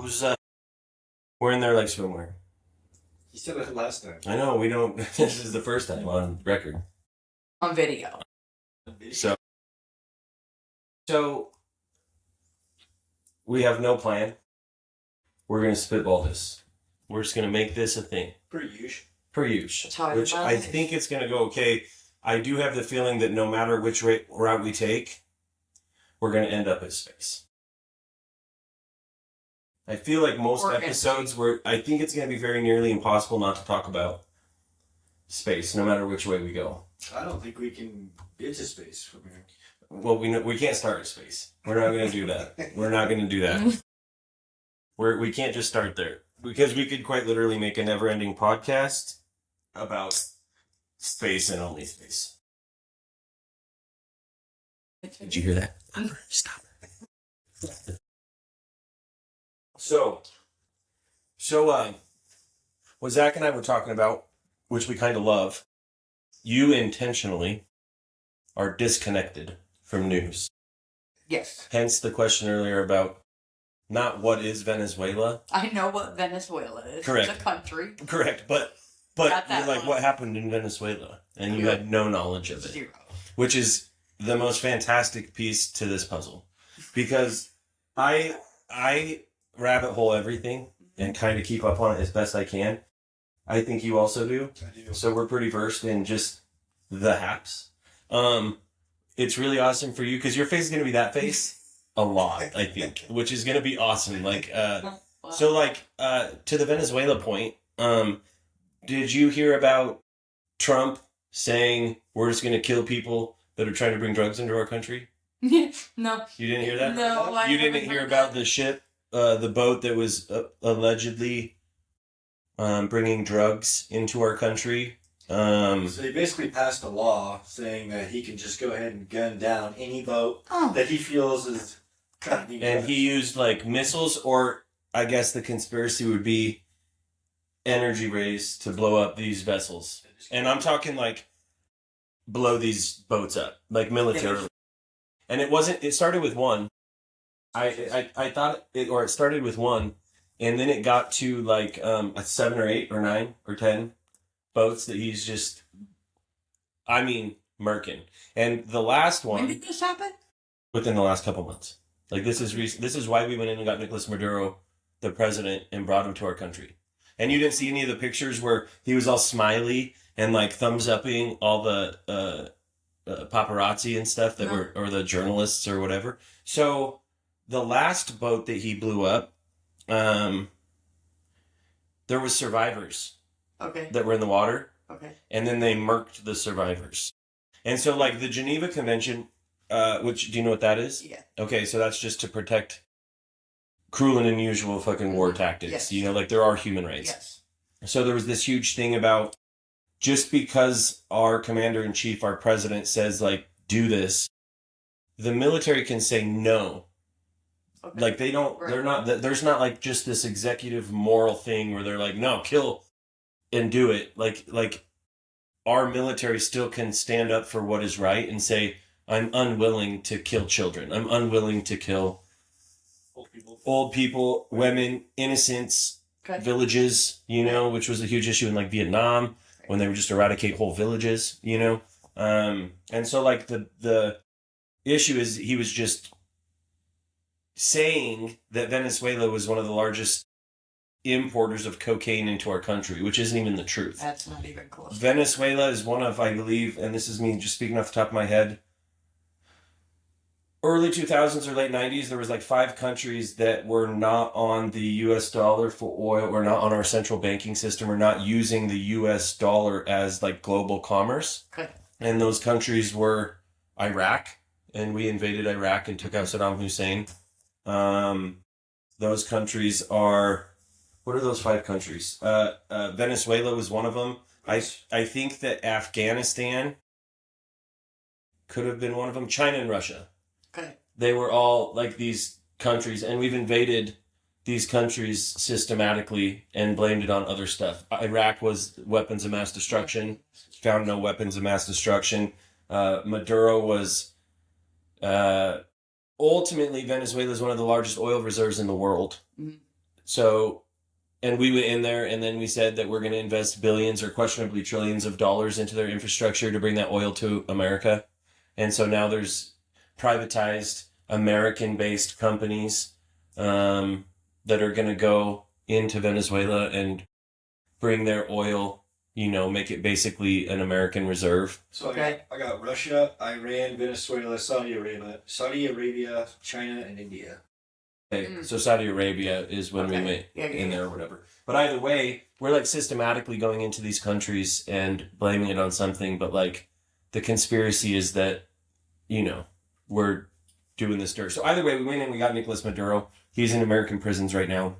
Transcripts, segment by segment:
Who's wearing their like swimwear? You said it last time. I know, we don't. This is the first time on record. On video. So we have no plan. We're going to spitball this. We're just going to make this a thing. Per usual. That's how Which I think it's going to go okay. I do have the feeling that no matter which route we take, we're going to end up at space. I feel like most episodes I think it's going to be very nearly impossible not to talk about space, no matter which way we go. I don't think we can get to space from here. Well, we can't start at space. We're not going to do that. We're not going to do that. We can't just start there. Because we could quite literally make a never-ending podcast about space and only space. Did you hear that? Stop. So, what Zach and I were talking about, which we kind of love, you intentionally are disconnected from news. Yes. Hence the question earlier about not what is Venezuela. I know what Venezuela is. Correct. It's a country. Correct, but you're like, what happened in Venezuela? And you had no knowledge of it. Zero. Which is the most fantastic piece to this puzzle. Because I rabbit hole everything and kind of keep up on it as best I can. I think you also do. I do. So we're pretty versed in just the haps. It's really awesome for you because your face is going to be that face a lot, I think, which is going to be awesome. Like, so like, to the Venezuela point, did you hear about Trump saying we're just going to kill people that are trying to bring drugs into our country? No. You didn't hear that? No. You didn't hear about the ship, the boat that was allegedly bringing drugs into our country? So he basically passed a law saying that he can just go ahead and gun down any boat that he feels is kind of needed. And he used like missiles, or I guess the conspiracy would be energy rays to blow up these vessels. And I'm talking like blow these boats up, like militarily. And it started with one. I thought it started with one, and then it got to like 7 or 8 or 9 or 10 boats that he's just, murking. And the last one. When did this happen? Within the last couple months. Like this is why we went in and got Nicolas Maduro, the president, and brought him to our country. And you didn't see any of the pictures where he was all smiley and like thumbs upping all the paparazzi and stuff that were, or the journalists or whatever. So the last boat that he blew up, there was survivors. Okay. That were in the water. Okay. And then they murked the survivors. And so like the Geneva Convention, which, do you know what that is? Yeah. Okay, so that's just to protect cruel and unusual fucking war tactics. Yes. You know, like there are human rights. Yes. So there was this huge thing about just because our commander-in-chief, our president says like, do this, the military can say no. Okay. Like they don't, they're not, there's not like just this executive moral thing where they're like, no, kill and do it. Like our military still can stand up for what is right and say, I'm unwilling to kill children. I'm unwilling to kill old people, women, innocents, villages, you know, which was a huge issue in like Vietnam when they would just eradicate whole villages, you know? And so like the issue is he was just saying that Venezuela was one of the largest importers of cocaine into our country, which isn't even the truth. That's not even close. Venezuela is one of, I believe, and this is me just speaking off the top of my head, early 2000s or late 90s, there was like 5 countries that were not on the US dollar for oil, or not on our central banking system, or not using the US dollar as like global commerce. Okay. And those countries were Iraq, and we invaded Iraq and took out Saddam Hussein. Those countries are, what are those 5 countries? Venezuela was one of them. I think that Afghanistan could have been one of them. China and Russia. Okay. They were all like these countries, and we've invaded these countries systematically and blamed it on other stuff. Iraq was weapons of mass destruction, found no weapons of mass destruction. Maduro was, ultimately Venezuela is one of the largest oil reserves in the world. Mm-hmm. so, and we went in there and then we said that we're going to invest billions or questionably trillions of dollars into their infrastructure to bring that oil to America. And so now there's privatized American-based companies that are going to go into Venezuela and bring their oil, make it basically an American reserve. So I got Russia, Iran, Venezuela, Saudi Arabia, China, and India. Okay, so Saudi Arabia is when we went in there or whatever. But either way, we're like systematically going into these countries and blaming it on something. But like the conspiracy is that, we're doing this dirt. So either way, we went in, we got Nicolas Maduro. He's in American prisons right now.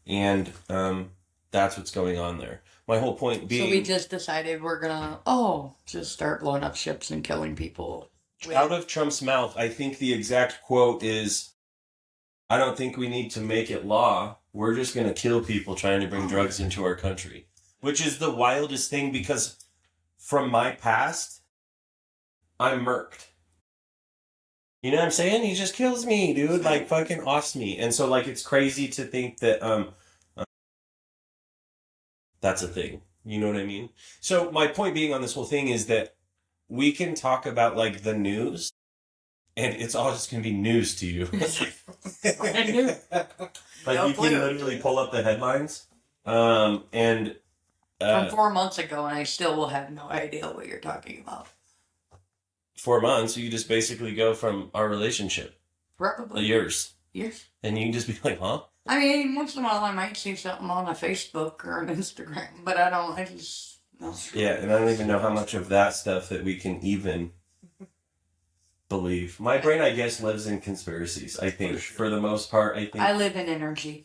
And that's what's going on there. My whole point being... So we just decided we're gonna, just start blowing up ships and killing people. Out of Trump's mouth, I think the exact quote is, I don't think we need to make it law. We're just going to kill people trying to bring drugs into our country. Which is the wildest thing because from my past, I'm murked. You know what I'm saying? He just kills me, dude. Like, fucking offs me. And so, like, it's crazy to think that that's a thing. You know what I mean? So my point being on this whole thing is that we can talk about, like, the news, and it's all just going to be news to you. Like, you can literally pull up the headlines. From 4 months ago, and I still will have no idea what you're talking about. 4 months, you just basically go from our relationship. Probably. Years. Yes. And you can just be like, huh? I mean, once in a while I might see something on a Facebook or an Instagram, but I just... No. Yeah, and I don't even know how much of that stuff that we can even believe. My brain, I guess, lives in conspiracies, I think. For the most part, I think. I live in energy.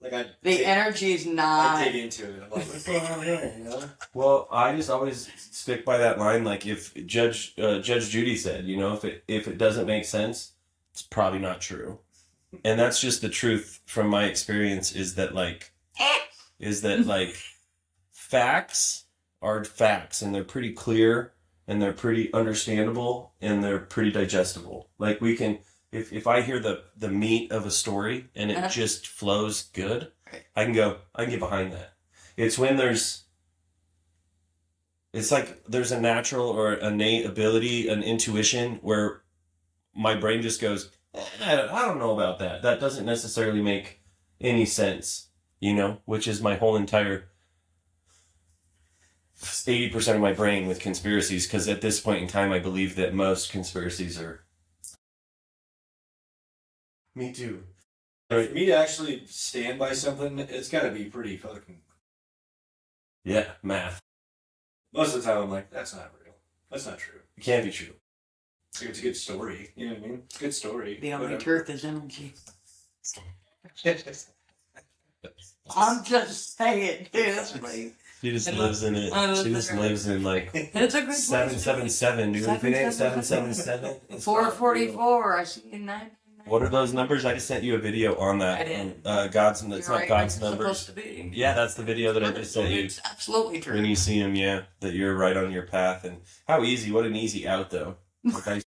The energy is not... I dig into it. I'm like, Well, I just always stick by that line, like if Judge Judy said, if it doesn't make sense, it's probably not true. And that's just the truth from my experience is that facts are facts and they're pretty clear and they're pretty understandable and they're pretty digestible. Like we can, if I hear the meat of a story and it just flows good, I can get behind that. It's when there's a natural or innate ability, an intuition where my brain just goes, I don't know about that. That doesn't necessarily make any sense, which is my whole entire 80% of my brain with conspiracies, because at this point in time, I believe that most conspiracies are... Me too. For me to actually stand by something, it's got to be pretty fucking... Yeah, math. Most of the time, I'm like, that's not real. That's not true. It can't be true. It's a good story. You know what I mean? It's a good story. The only truth is energy. I'm just saying, dude. She just lives in it. She just lives in it's a good 777, dude. If it ain't 777, 444. I see 9. What are those numbers? I just sent you a video on that. I did. God's, it's not God's numbers. Supposed to be. Yeah, that's the video that I just sent you. It's absolutely true. When you see him, that you're right on your path. And how easy, what an easy out, though. Like I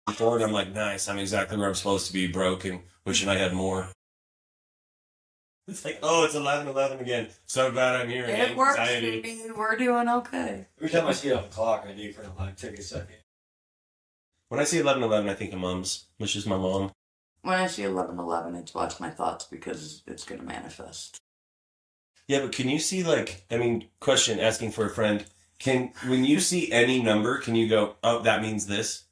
before, and I'm like, nice, I'm exactly where I'm supposed to be, broke and wishing I had more. It's like, it's 11:11 again. So glad I'm here. It works. We're doing okay. Every time I see it on the clock, I do kind of take a second. When I see 11:11, I think of Mom's, which is my mom. When I see 11:11, it's watch my thoughts because it's going to manifest. Yeah, but can you see question asking for a friend. When you see any number, can you go, oh, that means this?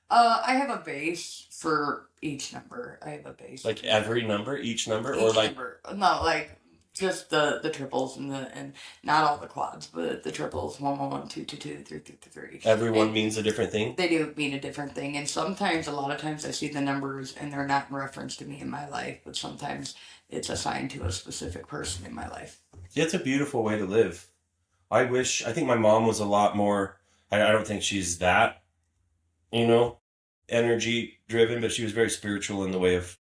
I have a base for each number. I have a base. Like every number, each number, each number. No, like just the triples and not all the quads, but the triples 1 1 1 2 2 2 3 3 3. Everyone means a different thing. They do mean a different thing, and sometimes, a lot of times, I see the numbers and they're not in reference to me in my life, but sometimes it's assigned to a specific person in my life. Yeah, it's a beautiful way to live. I think my mom was a lot more. I don't think she's that, energy driven, but she was very spiritual in the way of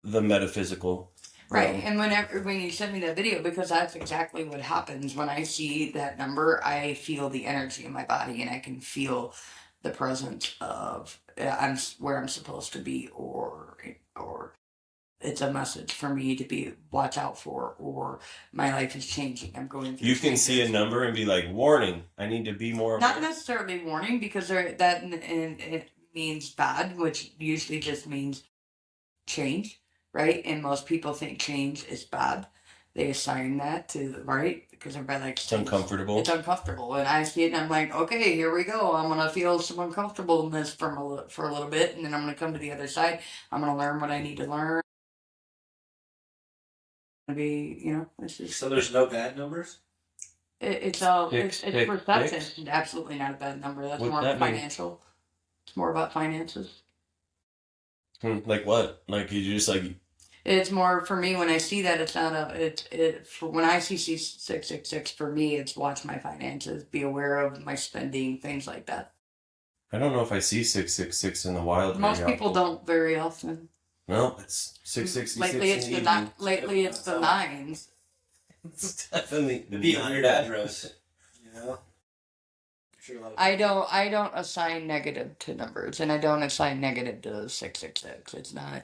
the metaphysical. Right, and when you sent me that video, because that's exactly what happens when I see that number, I feel the energy in my body, and I can feel the presence of I'm where I'm supposed to be, or it's a message for me to be watch out for, or my life is changing. I'm going through. You can see a number and be like, warning, I need to be more. Not necessarily warning, because that and it means bad, which usually just means change, right? And most people think change is bad. They assign that to, right? Because everybody likes It's uncomfortable. It's uncomfortable. And I see it and I'm like, okay, here we go. I'm going to feel some uncomfortableness for a little bit. And then I'm going to come to the other side. I'm going to learn what I need to learn. Be, it's just, So there's no bad numbers? it's perception. It's absolutely not a bad number. That's more financial. It's more about finances. Like what? Like you just like. It's more for me when I see that. It's not when I see 666 for me. It's watch my finances, be aware of my spending, things like that. I don't know if I see 666 in the wild. Most people don't very often. No, it's 666. Lately it's the nines. It's definitely the weird address. I don't assign negative to numbers, and I don't assign negative to 666. It's not.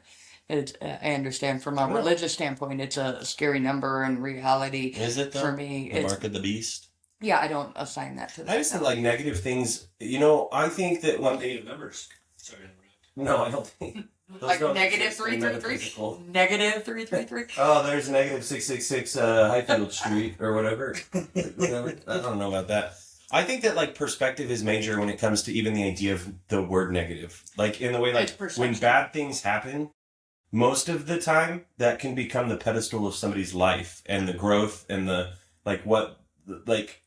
I understand from a religious standpoint, it's a scary number. In reality, is it though? For me, the mark of the beast? Yeah, I don't assign that to that. I just think like negative things. I think that negative numbers. Sorry to interrupt. No, I don't think. Like negative 333. Negative 333. Oh, there's negative 666 Highfield Street or whatever. I don't know about that. I think that like perspective is major when it comes to even the idea of the word negative. Like in the way like when bad things happen, most of the time that can become the pedestal of somebody's life and the growth and the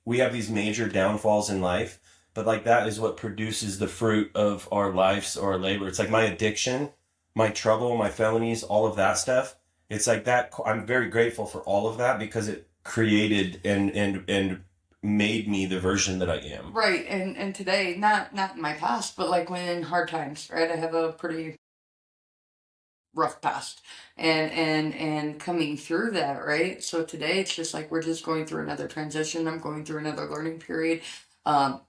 we have these major downfalls in life, but like that is what produces the fruit of our lives or our labor. It's like my addiction, my trouble, my felonies, all of that stuff. It's like that. I'm very grateful for all of that because it created and made me the version that I am. Right. And today, not in my past, but like when in hard times, right? I have a pretty rough past and coming through that, right? So today it's just like we're just going through another transition. I'm going through another learning period. And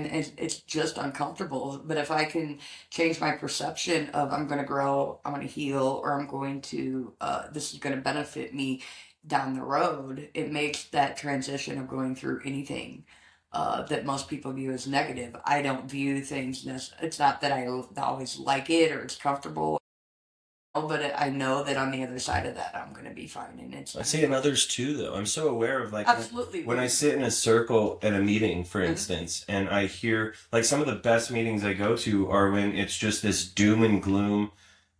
it's just uncomfortable. But if I can change my perception of I'm going to grow, I'm going to heal, or I'm going to, this is going to benefit me down the road, it makes that transition of going through anything that most people view as negative. I don't view things, it's not that I always like it or it's comfortable, but I know that on the other side of that, I'm going to be fine. And I see it in others too, though. I'm so aware of like, absolutely. When I sit in a circle at a meeting, for instance, and I hear like some of the best meetings I go to are when it's just this doom and gloom.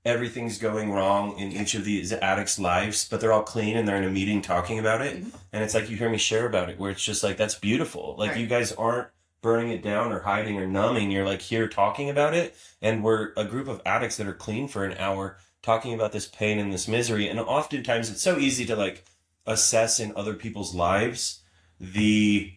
Everything's going wrong in each of these addicts' lives, but they're all clean and they're in a meeting talking about it. Mm-hmm. And it's like you hear me share about it, where it's just like, that's beautiful. Like you guys aren't burning it down or hiding or numbing. You're like here talking about it. And we're a group of addicts that are clean for an hour talking about this pain and this misery. And oftentimes it's so easy to like assess in other people's lives these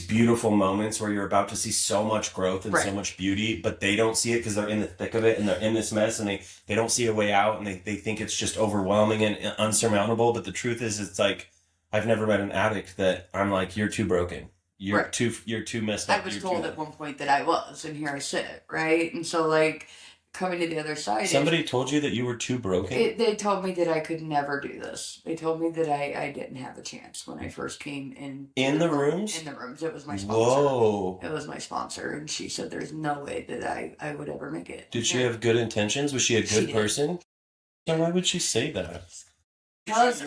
beautiful moments where you're about to see so much growth and so much beauty, but they don't see it because they're in the thick of it and they're in this mess and they don't see a way out and they think it's just overwhelming and unsurmountable. But the truth is, it's like, I've never met an addict that I'm like, you're too broken. You're too messed up. I was told at one point that I was, and here I sit, right? And so like, coming to the other side. Somebody told you that you were too broken? They told me that I could never do this. They told me that I didn't have a chance when I first came in. In the rooms? In the rooms. It was my sponsor. Whoa. It was my sponsor, and she said there's no way that I would ever make it. Did she have good intentions? Was she a good person? So why would she say that? Because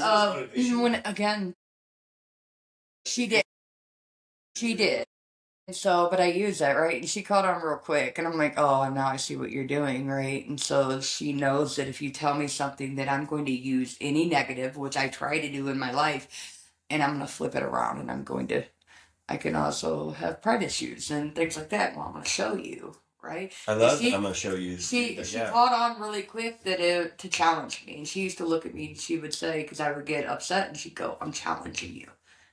she did. She did. And so, but I use that, right? And she caught on real quick. And I'm like, oh, now I see what you're doing, right? And so she knows that if you tell me something that I'm going to use any negative, which I try to do in my life, and I'm going to flip it around and I can also have pride issues and things like that. Well, I'm going to show you, right? I love that I'm going to show you. She caught on really quick to challenge me. And she used to look at me and she would say, because I would get upset, and she'd go, I'm challenging you.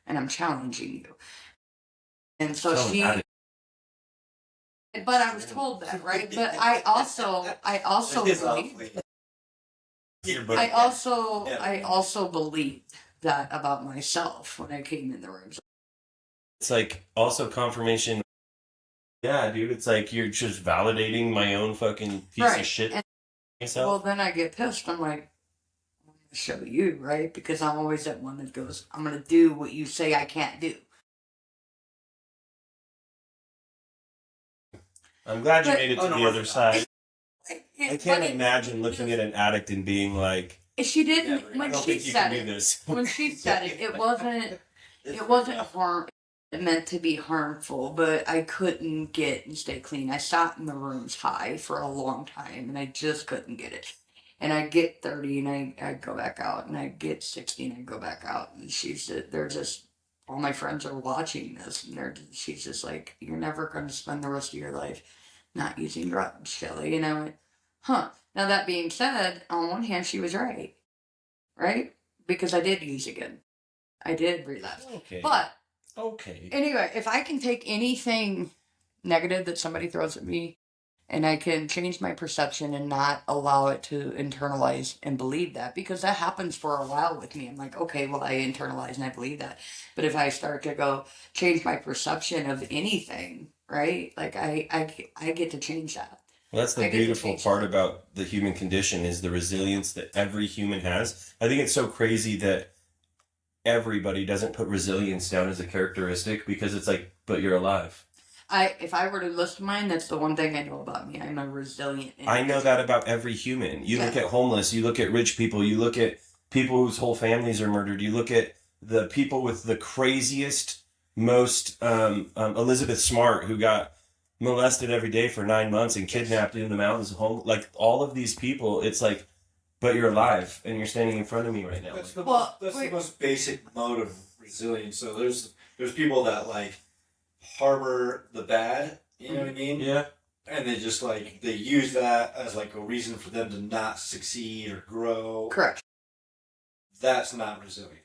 And I'm challenging you. And so but I was told that, right? But I also believed that about myself when I came in the room. It's like also confirmation Yeah, dude, it's like you're just validating my own fucking piece of shit And, myself. well, then I get pissed. I'm like, I'm going to show you, right? Because I'm always that one that goes, I'm going to do what you say I can't do. I'm glad you But- made it to the other side. I can't But imagine looking at an addict and being like, she didn't, Yeah, I when don't she think you said can do it, this. when she said it, it wasn't harm. It meant to be harmful, but I couldn't get and stay clean. I sat in the rooms high for a long time, and I just couldn't get it. And I get 30, and I go back out, and I get 60, and I go back out, and they're just, all my friends are watching this, and she's just like, you're never going to spend the rest of your life not using drugs, Shelly. And I went, huh. Now that being said, on one hand, she was right, because I did use again. I did relapse. Okay. But Okay. anyway, if I can take anything negative that somebody throws at me and I can change my perception and not allow it to internalize and believe that, because that happens for a while with me. I'm like, okay, well, I internalize and I believe that. But if I start to go change my perception of anything, right? Like I get to change that. Well, that's the beautiful part about the human condition is the resilience that every human has. I think it's so crazy that everybody doesn't put resilience down as a characteristic because it's like, but you're alive. If I were to list mine, that's the one thing I know about me. I'm a resilient individual. I know that about every human. You look at homeless, you look at rich people, you look at people whose whole families are murdered, you look at the people with the craziest, most Elizabeth Smart, who got molested every day for 9 months and kidnapped in the mountains of home. Like all of these people, it's like, but you're alive and you're standing in front of me right now. That's the most basic mode of resilience. So there's people that like harbor the bad, you know what I mean? Yeah. And they just like they use that as like a reason for them to not succeed or grow. Correct. That's not resilient.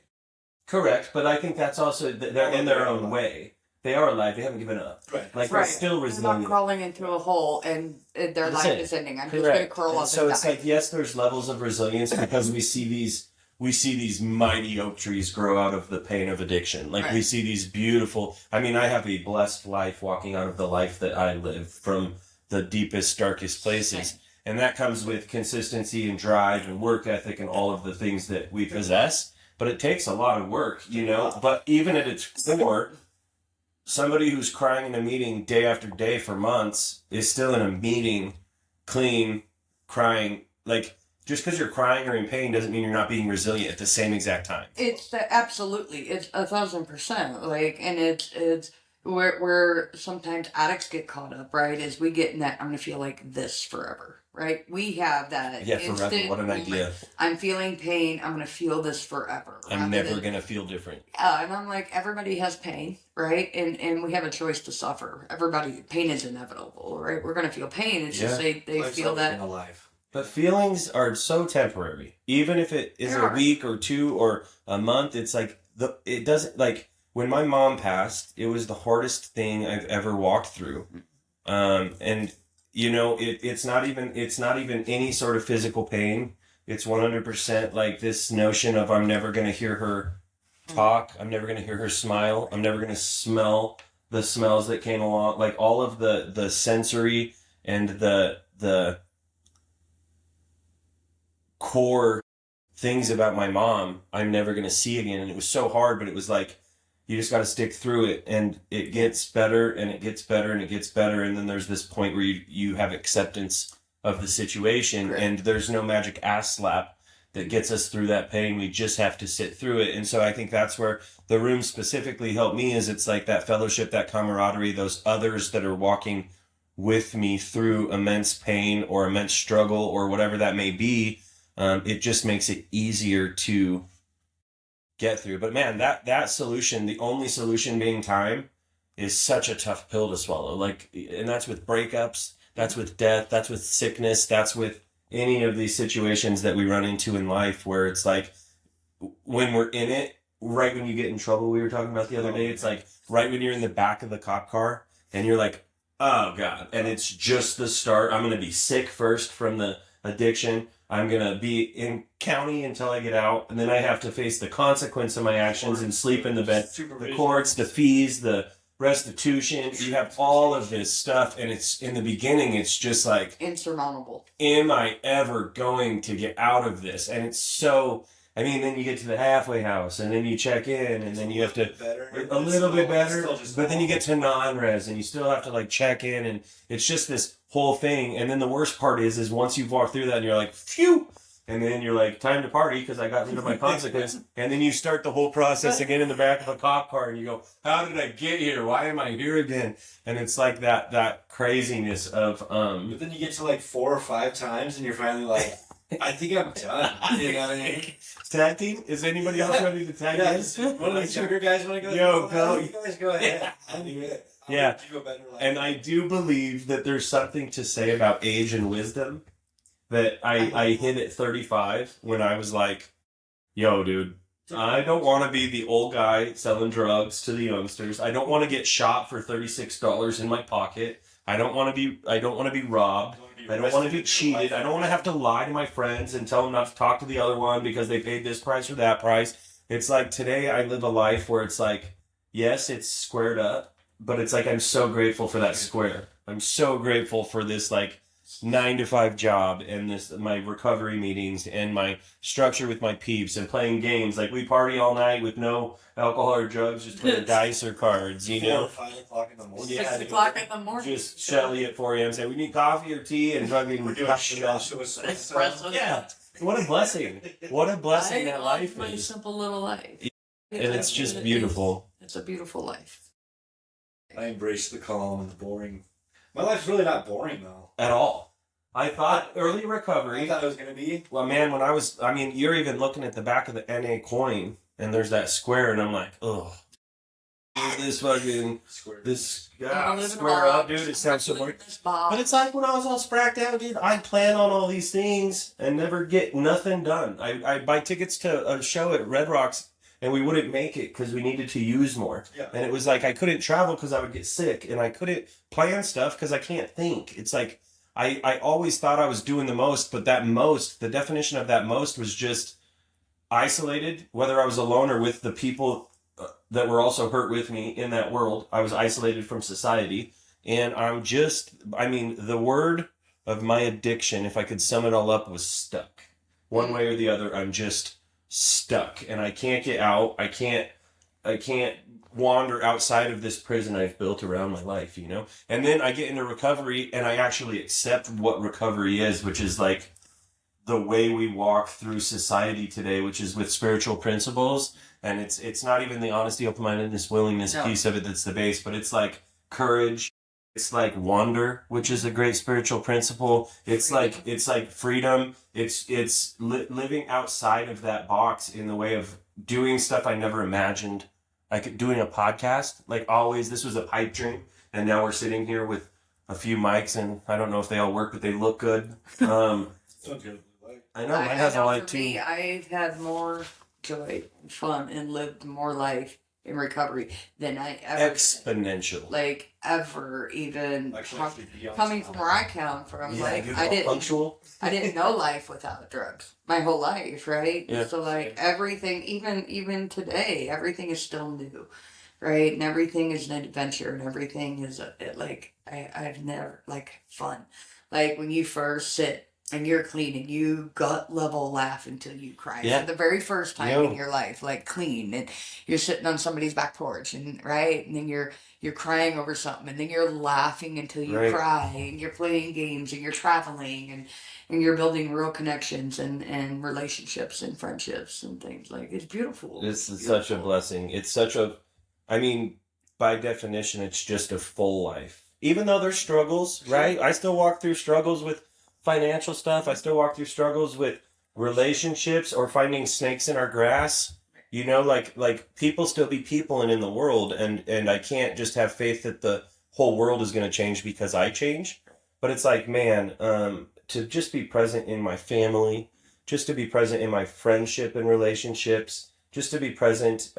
Correct, but I think that's also they're in their own way. They are alive. They haven't given up. Right. Like they're still They're resilient. not crawling into a hole and their That's life it. is ending. I'm Correct. just going to curl up So and it's die. like, yes, there's levels of resilience because we see these mighty oak trees grow out of the pain of addiction. Like we see these beautiful. I mean, I have a blessed life walking out of the life that I live from the deepest, darkest places, and that comes with consistency and drive and work ethic and all of the things that we possess. But it takes a lot of work, you know. But even at its core, somebody who's crying in a meeting day after day for months is still in a meeting, clean, crying. Like, just because you're crying or in pain doesn't mean you're not being resilient at the same exact time. Absolutely. It's 1,000%. Like, and it's where sometimes addicts get caught up, right? Is we get in that, I'm going to feel like this forever, right? We have that. Yeah, forever. What an idea. I'm feeling pain. I'm going to feel this forever. I'm never going to feel different. And I'm like, everybody has pain, right? And we have a choice to suffer. Pain is inevitable, right? We're going to feel pain. It's just they feel that. Alive. But feelings are so temporary. Even if it is a week or two or a month, it's like it doesn't like when my mom passed, it was the hardest thing I've ever walked through. And you know, it's not even any sort of physical pain. It's 100% like this notion of I'm never going to hear her talk. I'm never going to hear her smile. I'm never going to smell the smells that came along. Like all of the sensory and the core things about my mom I'm never going to see again. And it was so hard, but it was like, you just got to stick through it and it gets better and it gets better and it gets better. And then there's this point where you have acceptance of the situation and there's no magic ass slap that gets us through that pain. We just have to sit through it. And so I think that's where the room specifically helped me is it's like that fellowship, that camaraderie, those others that are walking with me through immense pain or immense struggle or whatever that may be. It just makes it easier to get through. But man, that solution, the only solution being time, is such a tough pill to swallow. Like, and that's with breakups, that's with death, that's with sickness, that's with any of these situations that we run into in life where it's like when we're in it, right when you get in trouble, we were talking about the other day, it's like right when you're in the back of the cop car and you're like, oh God, and it's just the start. I'm going to be sick first from the addiction. I'm going to be in county until I get out, and then I have to face the consequence of my actions and sleep in the bed. The courts, the fees, the restitution, you have all of this stuff, and it's in the beginning, it's just like insurmountable. Am I ever going to get out of this? And it's so. I mean, then you get to the halfway house, and then you check in, and then you have to a little bit better, but then you get to non-res, and you still have to like check in, and it's just this whole thing. And then the worst part is once you've walked through that, and you're like, phew. And then you're like, time to party because I got rid of my consequence. And then you start the whole process again in the back of a cop car and you go, how did I get here? Why am I here again? And it's like that craziness of... But then you get to like 4 or 5 times and you're finally like, I think I'm done. You know what I mean? Tag team? Is anybody else ready to tag in? One of these younger guys want to go? Yo, go. You guys go ahead. I'll do it. Yeah. Do a better life. And I do believe that there's something to say about age and wisdom. That I hit at 35 when I was like, yo, dude, I don't want to be the old guy selling drugs to the youngsters. I don't want to get shot for $36 in my pocket. I don't want to be robbed. I don't want to be cheated. I don't want to have to lie to my friends and tell them not to talk to the other one because they paid this price or that price. It's like today I live a life where it's like, yes, it's squared up, but it's like I'm so grateful for that square. I'm so grateful for this like 9-to-5 job and this my recovery meetings and my structure with my peeps and playing games. Like we party all night with no alcohol or drugs, just playing dice or cards, you 4 know. or 5 o'clock in the morning. Yeah, 6 o'clock in the morning. Just Shelly at 4 a.m. saying we need coffee or tea and fucking We're doing espresso. Yeah. What a blessing. What a blessing that life my is. simple little life. And it's just beautiful. It's a beautiful life. I embrace the calm and the boring. My life's really not boring though. At all. I thought early I recovery. thought it was gonna be. Well, man, you're even looking at the back of the NA coin and there's that square and I'm like, ugh. This fucking, square up, dude. It sounds so boring. But it's like when I was all spracked out, dude, I plan on all these things and never get nothing done. I buy tickets to a show at Red Rocks and we wouldn't make it because we needed to use more. Yeah. And it was like I couldn't travel because I would get sick and I couldn't plan stuff because I can't think. It's like I always thought I was doing the most, but that most, the definition of that most was just isolated, whether I was alone or with the people that were also hurt with me in that world. I was isolated from society. And the word of my addiction, if I could sum it all up, was stuck. One way or the other, I'm just stuck. And I can't get out. I can't wander outside of this prison I've built around my life, you know? And then I get into recovery and I actually accept what recovery is, which is like the way we walk through society today, which is with spiritual principles. And it's not even the honesty, open-mindedness, willingness piece of it that's the base, but it's like courage. It's like wonder, which is a great spiritual principle. It's like freedom. It's living outside of that box in the way of doing stuff I never imagined. Like doing a podcast, like always, this was a pipe dream. And now we're sitting here with a few mics and I don't know if they all work, but they look good. Sounds good. I know, mine has a light too. Me, I've had more joy and fun and lived more life in recovery than I ever Exponential. like ever even Actually, coming from where I come from. Yeah, like you're I didn't punctual. I didn't know life without drugs my whole life, right? Yeah. So like everything, even today, everything is still new, right? And everything is an adventure, and everything is I've never like fun. Like when you first sit and you're clean and you gut level laugh until you cry Yeah. for the very first time Yo. in your life, like clean, and you're sitting on somebody's back porch, and right, and then you're crying over something, and then you're laughing until you Right. cry, and you're playing games, and you're traveling, and you're building real connections and relationships and friendships and things. Like it's beautiful. This is such a blessing. It's such a, I mean, by definition, it's just a full life. Even though there's struggles, right? I still walk through struggles with financial stuff. I still walk through struggles with relationships or finding snakes in our grass. You know, like people still be people and in the world, and I can't just have faith that the whole world is going to change because I change. But it's like, man, to just be present in my family, just to be present in my friendship and relationships, just to be present.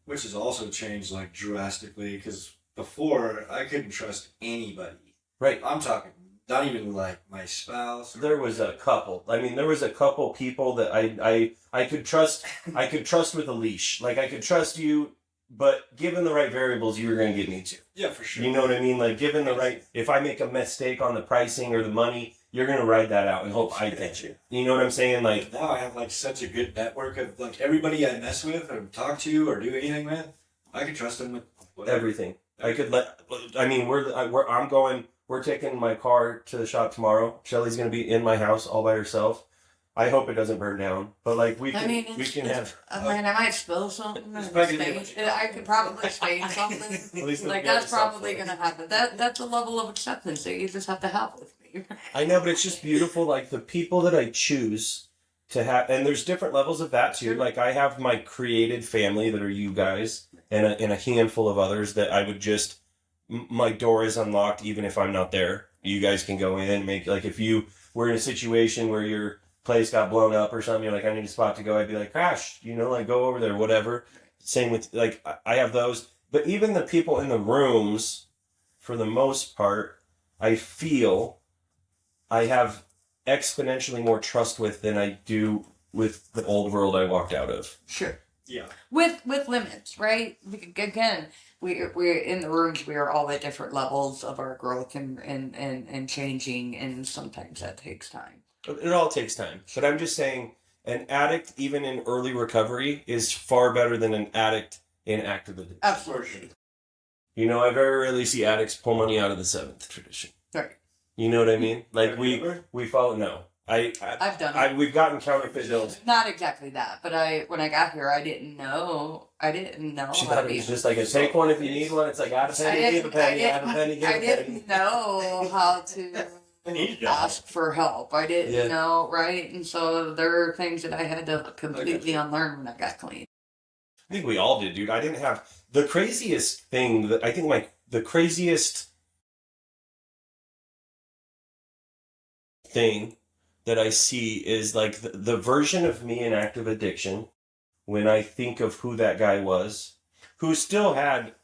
Which has also changed like drastically because before I couldn't trust anybody. Right. I'm talking not even like my spouse. There was a couple. I mean, there was a couple people that I could trust. I could trust with a leash. Like I could trust you but given the right variables, you were going to get me to. Yeah, for sure. You know what I mean? Like, given the right, if I make a mistake on the pricing or the money, you're going to ride that out and hope I get you. You know what I'm saying? Like, now I have like such a good network of like everybody I mess with or talk to or do anything with. I can trust them with whatever. Everything. I could we're taking my car to the shop tomorrow. Shelly's going to be in my house all by herself. I hope it doesn't burn down, but like we can have. I might spill something. I could probably stain something. At least like that's probably gonna happen. That's a level of acceptance that you just have to have with me. I know, but it's just beautiful. Like the people that I choose to have, and there's different levels of that too. Like I have my created family that are you guys, and a handful of others that I would just. My door is unlocked even if I'm not there. You guys can go in and make like if you were in a situation where your place got blown up or something, you're like, I need a spot to go. I'd be like, crash, like go over there, whatever. Same with like I have those, but even the people in the rooms, for the most part, I feel I have exponentially more trust with than I do with the old world I walked out of. Sure. Yeah. With limits, right? Again, we're in the rooms. We are all at different levels of our growth and changing, and sometimes that takes time. It all takes time, but I'm just saying, an addict even in early recovery is far better than an addict in active addiction. Absolutely. I very rarely see addicts pull money out of the seventh tradition. Right. You know what I mean? Like we follow. No, I've done it. We've gotten counterfeit bills. Not exactly that, but when I got here, I didn't know. She thought it was just like a take one if you need one. It's like add a penny, give a penny, add a penny, give a penny. I didn't know how to ask for help. I didn't know, right? And so there are things that I had to completely unlearn when I got clean. I think we all did, dude. I didn't have the craziest thing that I think the craziest thing that I see is like the version of me in active addiction when I think of who that guy was, who still had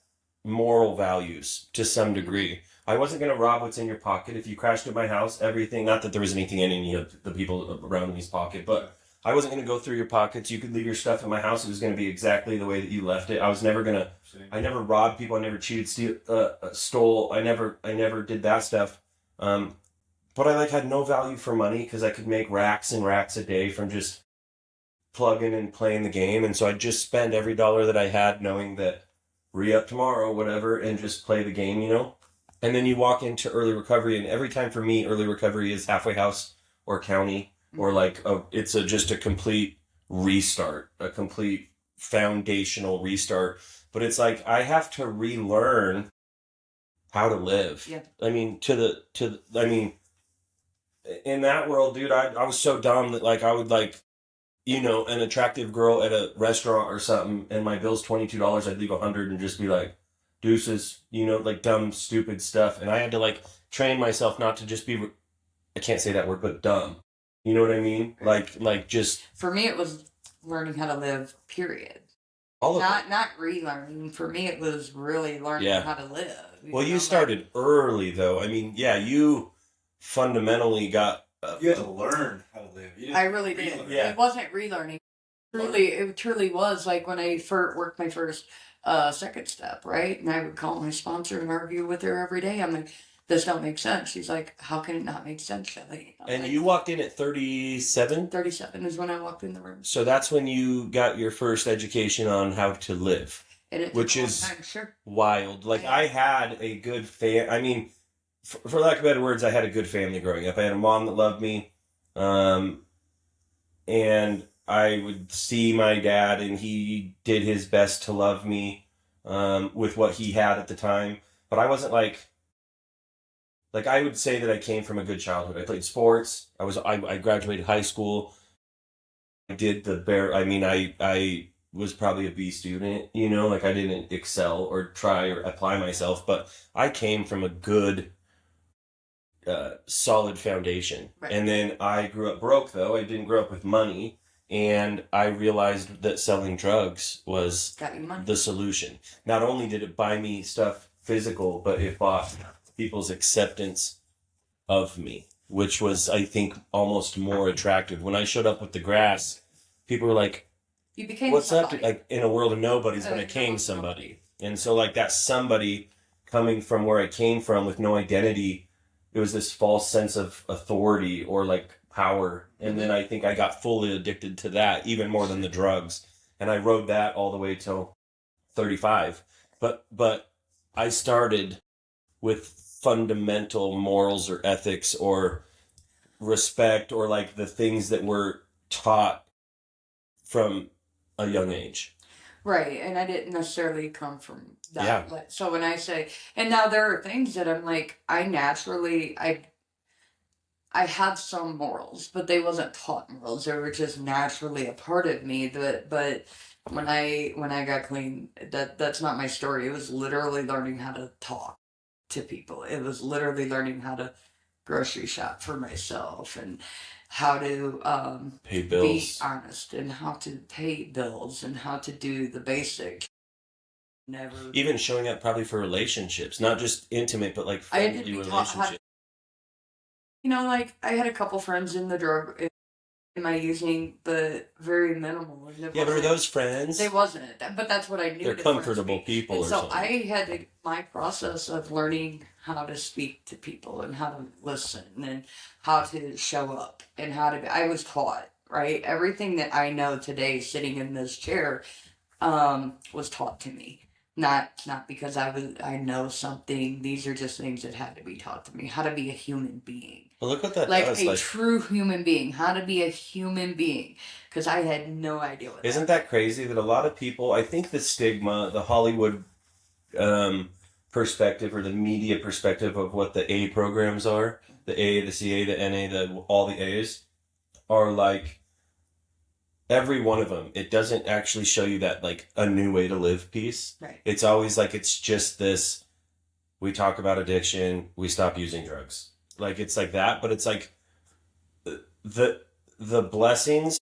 moral values to some degree. I wasn't going to rob what's in your pocket. If you crashed at my house, everything, not that there was anything in any of the people around me's pocket, but I wasn't going to go through your pockets. You could leave your stuff in my house. It was going to be exactly the way that you left it. I never robbed people. I never cheated, stole. I never did that stuff. But I had no value for money because I could make racks and racks a day from just plugging and playing the game. And so I'd just spend every dollar that I had knowing that re-up tomorrow, whatever, and just play the game, And then you walk into early recovery, and every time for me, early recovery is halfway house or county, or it's just a complete restart, a complete foundational restart. But it's like I have to relearn how to live. Yeah. I mean, in that world, dude, I was so dumb that I would an attractive girl at a restaurant or something, and my bill's $22, I'd leave $100 and just be like, deuces, dumb, stupid stuff. And I had to train myself not to just be, I can't say that word, but dumb. You know what I mean? Just. For me, it was learning how to live, period. Not relearning. For me, it was really learning how to live. Well, you started early, though. I mean, you fundamentally got. You had to learn how to live. I really did. Yeah. It wasn't relearning. It truly was when I worked my first second step, right? And I would call my sponsor and argue with her every day. I'm like, this don't make sense. She's like, how can it not make sense, Shelly? And you walked in at 37? 37 is when I walked in the room. So that's when you got your first education on how to live, which is wild. I had a good for lack of better words, I had a good family growing up. I had a mom that loved me, and I would see my dad, and he did his best to love me with what he had at the time. But I wasn't I would say that I came from a good childhood. I played sports. I graduated high school. I did I was probably a B student, I didn't excel or try or apply myself, but I came from a good, solid foundation. Right. And then I grew up broke, though. I didn't grow up with money. And I realized that selling drugs was the solution. Not only did it buy me stuff physical, but it bought people's acceptance of me, which was, I think, almost more attractive. When I showed up with the grass, people were like, You became what's somebody. up, like in a world of nobodies, but I became somebody. And so like that somebody coming from where I came from with no identity, it was this false sense of authority or like power. And then I think I got fully addicted to that, even more than the drugs. And I rode that all the way till 35. But I started with fundamental morals or ethics or respect or like the things that were taught from a young age. Right, and I didn't necessarily come from that. Yeah. Like, so when I say, and now there are things that I'm like, I had some morals, but they wasn't taught morals. They were just naturally a part of me. But when I got clean, that's not my story. It was literally learning how to talk to people. It was literally learning how to grocery shop for myself and how to Pay be bills. honest and how to pay bills and how to do the basic. Never. Even showing up probably for relationships, not just intimate, but like I had to friendly be taught how. relationships. Like I had a couple friends in the drug in my using, but very minimal. And Yeah, but are those friends? They wasn't, but that's what I knew. They're the comfortable friends be. people And or so something. I had to, my process of learning how to speak to people and how to listen and how to show up and how to be, I was taught, right? Everything that I know today sitting in this chair was taught to me. Not because I know something. These are just things that had to be taught to me. How to be a human being. But look what that Like does. a Like, true human being. How to be a human being. Because I had no idea what isn't that crazy that a lot of people, I think the stigma, the Hollywood perspective or the media perspective of what the A programs are, the A, the CA, the NA, all the A's, are like every one of them. It doesn't actually show you that like a new way to live piece. Right. It's always like it's just this, we talk about addiction, we stop using drugs. Like it's like that, but it's like the blessings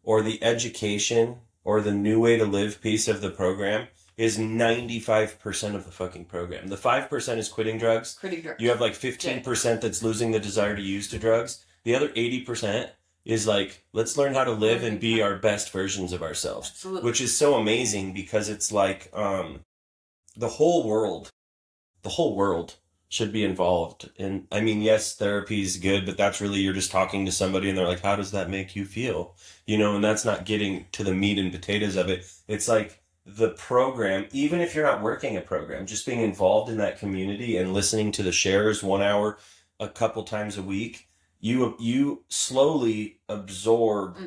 or the education or the new way to live piece of the program is 95% of the fucking program. The 5% is quitting drugs. Quitting drugs. You have like 15% that's losing the desire to use to drugs. The other 80% is like, let's learn how to live and be our best versions of ourselves. Absolutely. Which is so amazing because it's like the whole world should be involved. And I mean, yes, therapy is good, but that's really, you're just talking to somebody and they're like, how does that make you feel? And that's not getting to the meat and potatoes of it. It's like the program, even if you're not working a program, just being involved in that community and listening to the shares 1 hour, a couple times a week, you slowly absorb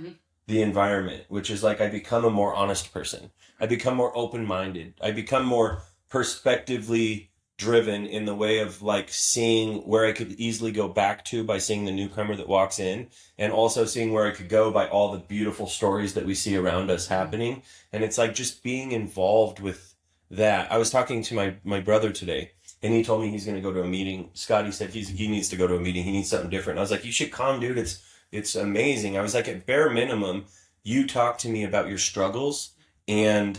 the environment, which is like, I become a more honest person. I become more open-minded. I become more perspectively driven in the way of like seeing where I could easily go back to by seeing the newcomer that walks in, and also seeing where I could go by all the beautiful stories that we see around us happening. And it's like just being involved with that. I was talking to my brother today, and he told me he's going to go to a meeting. Scotty said he needs to go to a meeting. He needs something different. I was like, you should come, dude. It's amazing. I was like, at bare minimum, you talk to me about your struggles, and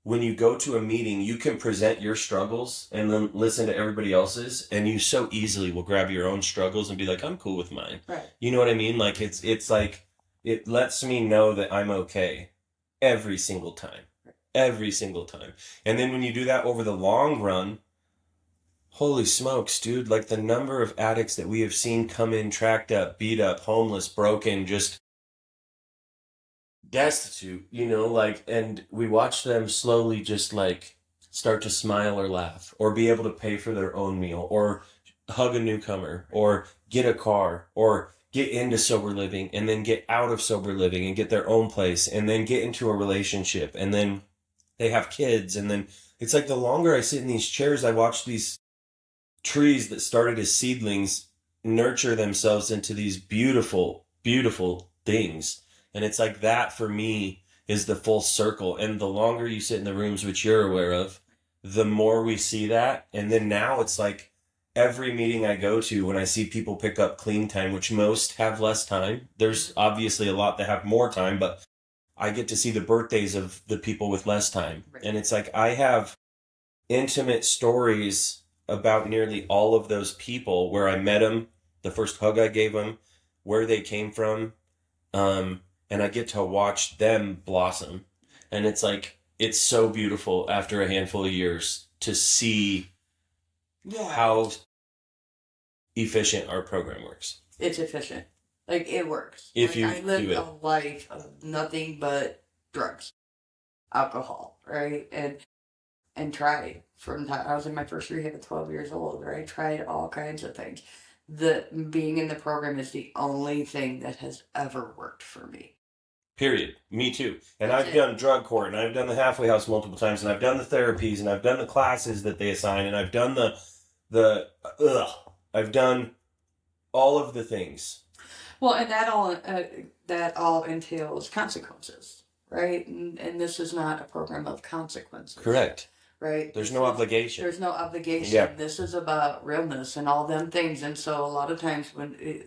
when you go to a meeting, you can present your struggles and then listen to everybody else's, and you so easily will grab your own struggles and be like, I'm cool with mine. Right. You know what I mean? Like it's like, it lets me know that I'm okay every single time. Every single time. And then when you do that over the long run, holy smokes, dude, like the number of addicts that we have seen come in tracked up, beat up, homeless, broken, just destitute, like, and we watch them slowly just like start to smile or laugh or be able to pay for their own meal or hug a newcomer or get a car or get into sober living and then get out of sober living and get their own place and then get into a relationship and then they have kids. And then it's like the longer I sit in these chairs, I watch these trees that started as seedlings nurture themselves into these beautiful, beautiful things. And it's like that for me is the full circle. And the longer you sit in the rooms, which you're aware of, the more we see that. And then now it's like every meeting I go to, when I see people pick up clean time, which most have less time, there's obviously a lot that have more time, but I get to see the birthdays of the people with less time. Right. And it's like I have intimate stories about nearly all of those people, where I met them, the first hug I gave them, where they came from, and I get to watch them blossom. And it's like, it's so beautiful after a handful of years to see how efficient our program works. It's efficient. Like, it works. If you I lived do it. a life of nothing but drugs, alcohol, right? And tried from time I was in my first rehab at 12 years old, right? Tried all kinds of things. Being in the program is the only thing that has ever worked for me. Period. Me too. And I've done drug court, and I've done the halfway house multiple times, and I've done the therapies, and I've done the classes that they assign, and I've done I've done all of the things. Well, and that all entails consequences, right? And this is not a program of consequences. Correct. Right? There's no obligation. There's no obligation. Yeah. This is about realness and all them things. And so a lot of times when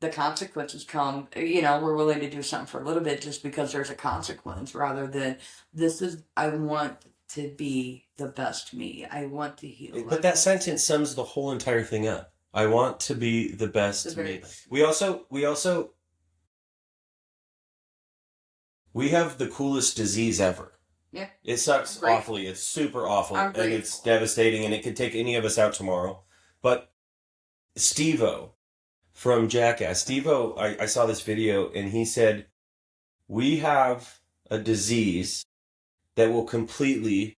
the consequences come, we're willing to do something for a little bit just because there's a consequence rather than I want to be the best me. I want to heal. But that sentence sums the whole entire thing up. I want to be the best me. We have the coolest disease ever. Yeah. It sucks awfully. It's super awful. And it's devastating, and it could take any of us out tomorrow. But Steve-O from Jackass, Steve-O, I saw this video, and he said, we have a disease that will completely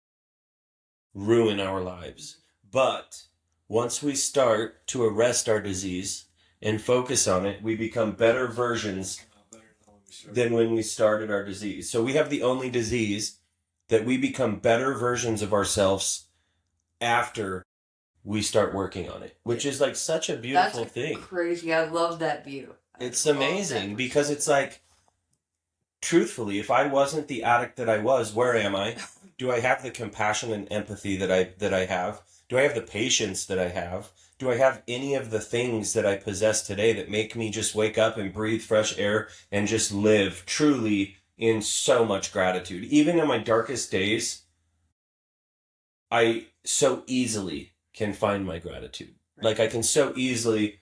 ruin our lives. But once we start to arrest our disease and focus on it, we become better versions than when we started our disease. So we have the only disease that we become better versions of ourselves after we start working on it, which is like such a beautiful thing. Crazy. I love that view. It's amazing because it's like, truthfully, if I wasn't the addict that I was, where am I? Do I have the compassion and empathy that I have? Do I have the patience that I have? Do I have any of the things that I possess today that make me just wake up and breathe fresh air and just live truly in so much gratitude? Even in my darkest days, I so easily can find my gratitude. Like, I can so easily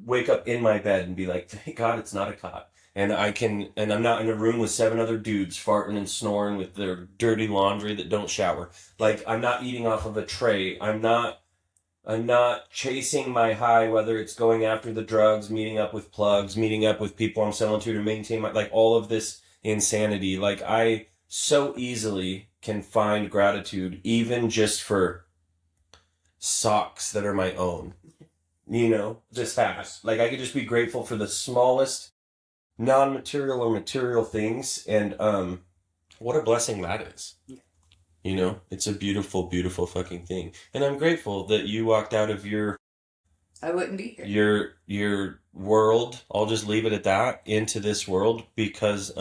wake up in my bed and be like, thank God it's not a cot. And I'm not in a room with 7 other dudes farting and snoring with their dirty laundry that don't shower. Like, I'm not eating off of a tray. I'm not chasing my high, whether it's going after the drugs, meeting up with plugs, meeting up with people I'm selling to maintain my, like, all of this insanity. Like, I so easily can find gratitude even just for socks that are my own. This hat. Like, I could just be grateful for the smallest non-material or material things, and what a blessing that is. It's a beautiful, beautiful fucking thing. And I'm grateful that you walked out of I wouldn't be here. Your world, I'll just leave it at that, into this world, because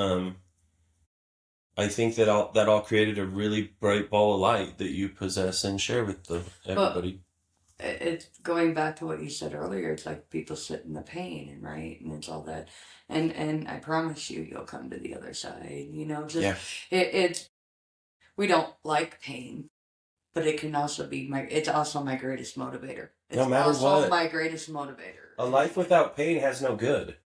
I think that all created a really bright ball of light that you possess and share with everybody. It's going back to what you said earlier. It's like people sit in the pain, and it's all that, and I promise you'll come to the other side. We don't like pain, but it can also be it's also my greatest motivator. It's no matter also what, my greatest motivator. A life without pain has no good.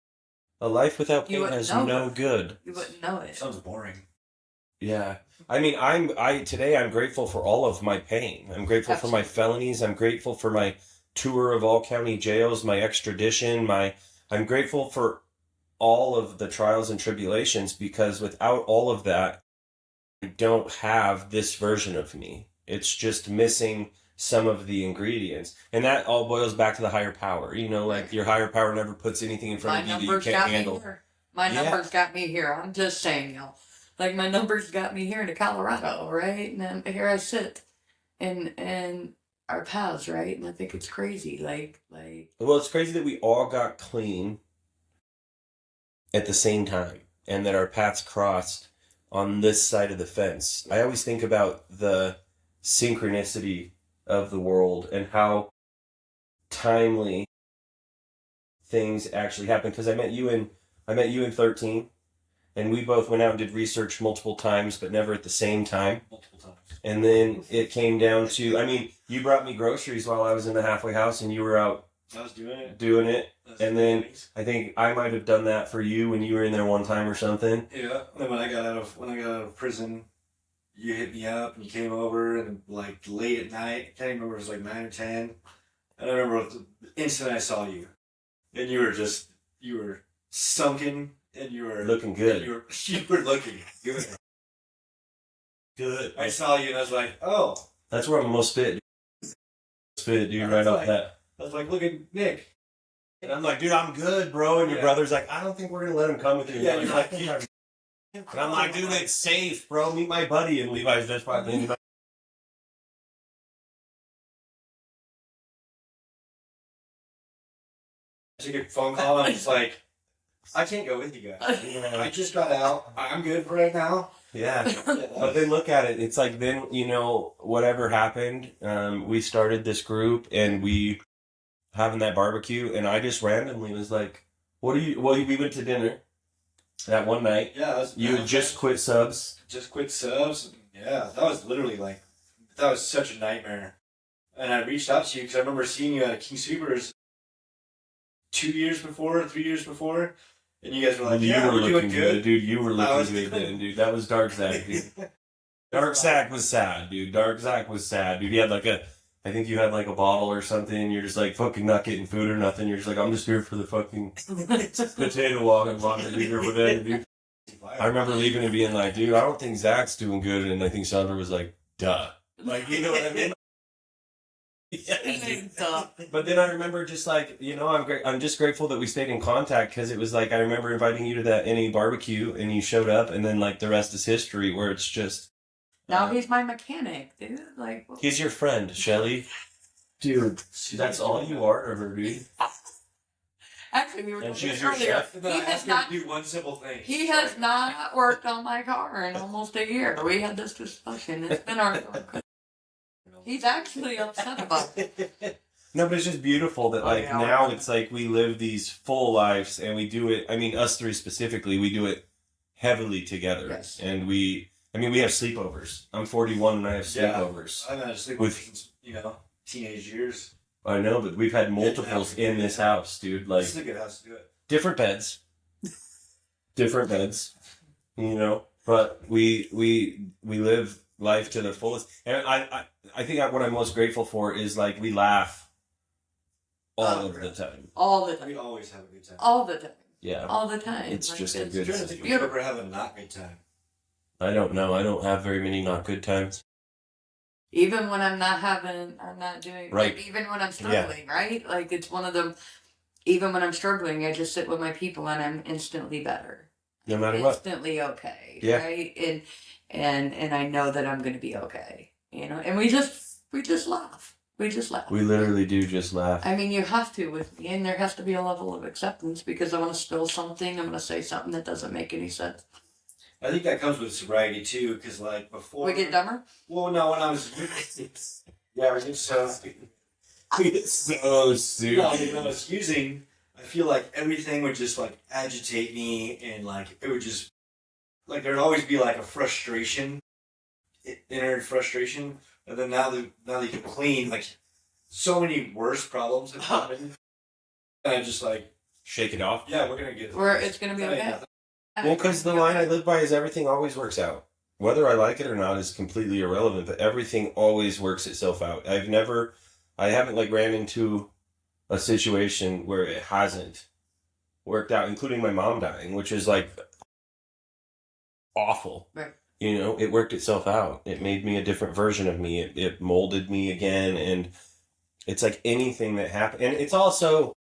A life without pain has no good. You wouldn't know it. Sounds boring. Yeah. I mean, today I'm grateful for all of my pain. I'm grateful for my felonies. I'm grateful for my tour of all county jails, my extradition, I'm grateful for all of the trials and tribulations, because without all of that, I don't have this version of me. It's just missing some of the ingredients. And that all boils back to the higher power. Like, your higher power never puts anything in front of you that you can't handle. My numbers got me here. I'm just saying, y'all. Like, my numbers got me here to Colorado, right? And then here I sit in our paths, right? And I think it's crazy. Well, it's crazy that we all got clean at the same time, and that our paths crossed on this side of the fence. I always think about the synchronicity of the world and how timely things actually happen. Because I met you in 13. And we both went out and did research multiple times, but never at the same time. Multiple times. And then it came down to, you brought me groceries while I was in the halfway house, and you were out I was doing it. And then I think I might have done that for you when you were in there one time or something. Yeah. And then when I got out of prison, you hit me up and you came over and like late at night. I can't remember, it was like 9 or 10. And I remember the instant I saw you, and you were sunken, and you were looking good. You were looking good. Good. I saw you and I was like, oh. That's where I'm most fit. Fit, dude, right off that. I was like, look at Nick. And I'm like, dude, I'm good, bro. And your brother's like, I don't think we're gonna let him come with you. Yeah, you're like, yeah. And I'm like, dude, it's safe, bro. Meet my buddy. And Levi's just probably. I took a phone call and I was like, I can't go with you guys. I just got out. I'm good for right now. Yeah. But then look at it. It's like then, whatever happened, we started this group and we having that barbecue and I just randomly was like, we went to dinner that one night. Yeah. You had just quit subs. Just quit subs. Yeah. That was literally that was such a nightmare. And I reached out to you because I remember seeing you at King Supers 2 years before, 3 years before. And you guys were like, you were we're looking doing good. Dude. You were looking good then, dude. That was Dark Zach, dude. Dark Zach was sad, dude. Dark Zach was sad, dude. He had I think you had like a bottle or something. You're just like fucking not getting food or nothing. You're just like, I'm just here for the fucking potato walk and dude, or whatever, dude. I remember leaving and being like, dude, I don't think Zach's doing good. And I think Sandra was like, duh. Like, you know what I mean? Yeah, but then I remember just like, I'm just grateful that we stayed in contact because it was like, I remember inviting you to that NA barbecue and you showed up and then like the rest is history where it's just. Now he's my mechanic, dude. Like, he's your friend, Shelly. Dude, that's all you are to her, dude. Actually, we were and talking she's your earlier. chef. He has not do one simple thing. He has not worked on my car in almost a year. We had this discussion. It's been our. He's actually upset about it. No, but it's just beautiful that now it's like we live these full lives and we do it. I mean, us three specifically, we do it heavily together. Yes. And we have sleepovers. I'm 41 and I have sleepovers. I've had a sleepover since, teenage years. I know, but we've had multiples in this house, dude. Like, it's a good house to do it. Different beds. But we live life to the fullest. And I think what I'm most grateful for is like we laugh all of the time. All the time. We always have a good time. All the time. Yeah. All the time. It's like, just a good time. Do you ever have a not good time? I don't know. I don't have very many not good times. Even when I'm not doing, right. Like, even when I'm struggling, right? Like, it's one of them, even when I'm struggling, I just sit with my people and I'm instantly better. No matter what. Instantly okay. Yeah. Right? And I know that I'm going to be okay. And we just laugh. We just laugh. We literally do just laugh. I mean, you have to with me, and there has to be a level of acceptance because I want to spill something. I'm going to say something that doesn't make any sense. I think that comes with sobriety too, because like before we get dumber. Well, no, when I was yeah, we get so stupid. We get so stupid. No, when I was using, I feel like everything would just like agitate me, and like it would just like there'd always be like a frustration, inner frustration. And then now that you get clean, like so many worse problems have happened, and I just like shake it off. Yeah, we're gonna get. It's gonna be okay. Well, because the line I live by is everything always works out. Whether I like it or not is completely irrelevant, but everything always works itself out. I haven't like ran into a situation where it hasn't worked out, including my mom dying, which is like awful. Right. It worked itself out. It made me a different version of me. It molded me again. And it's like anything that happened. And it's also,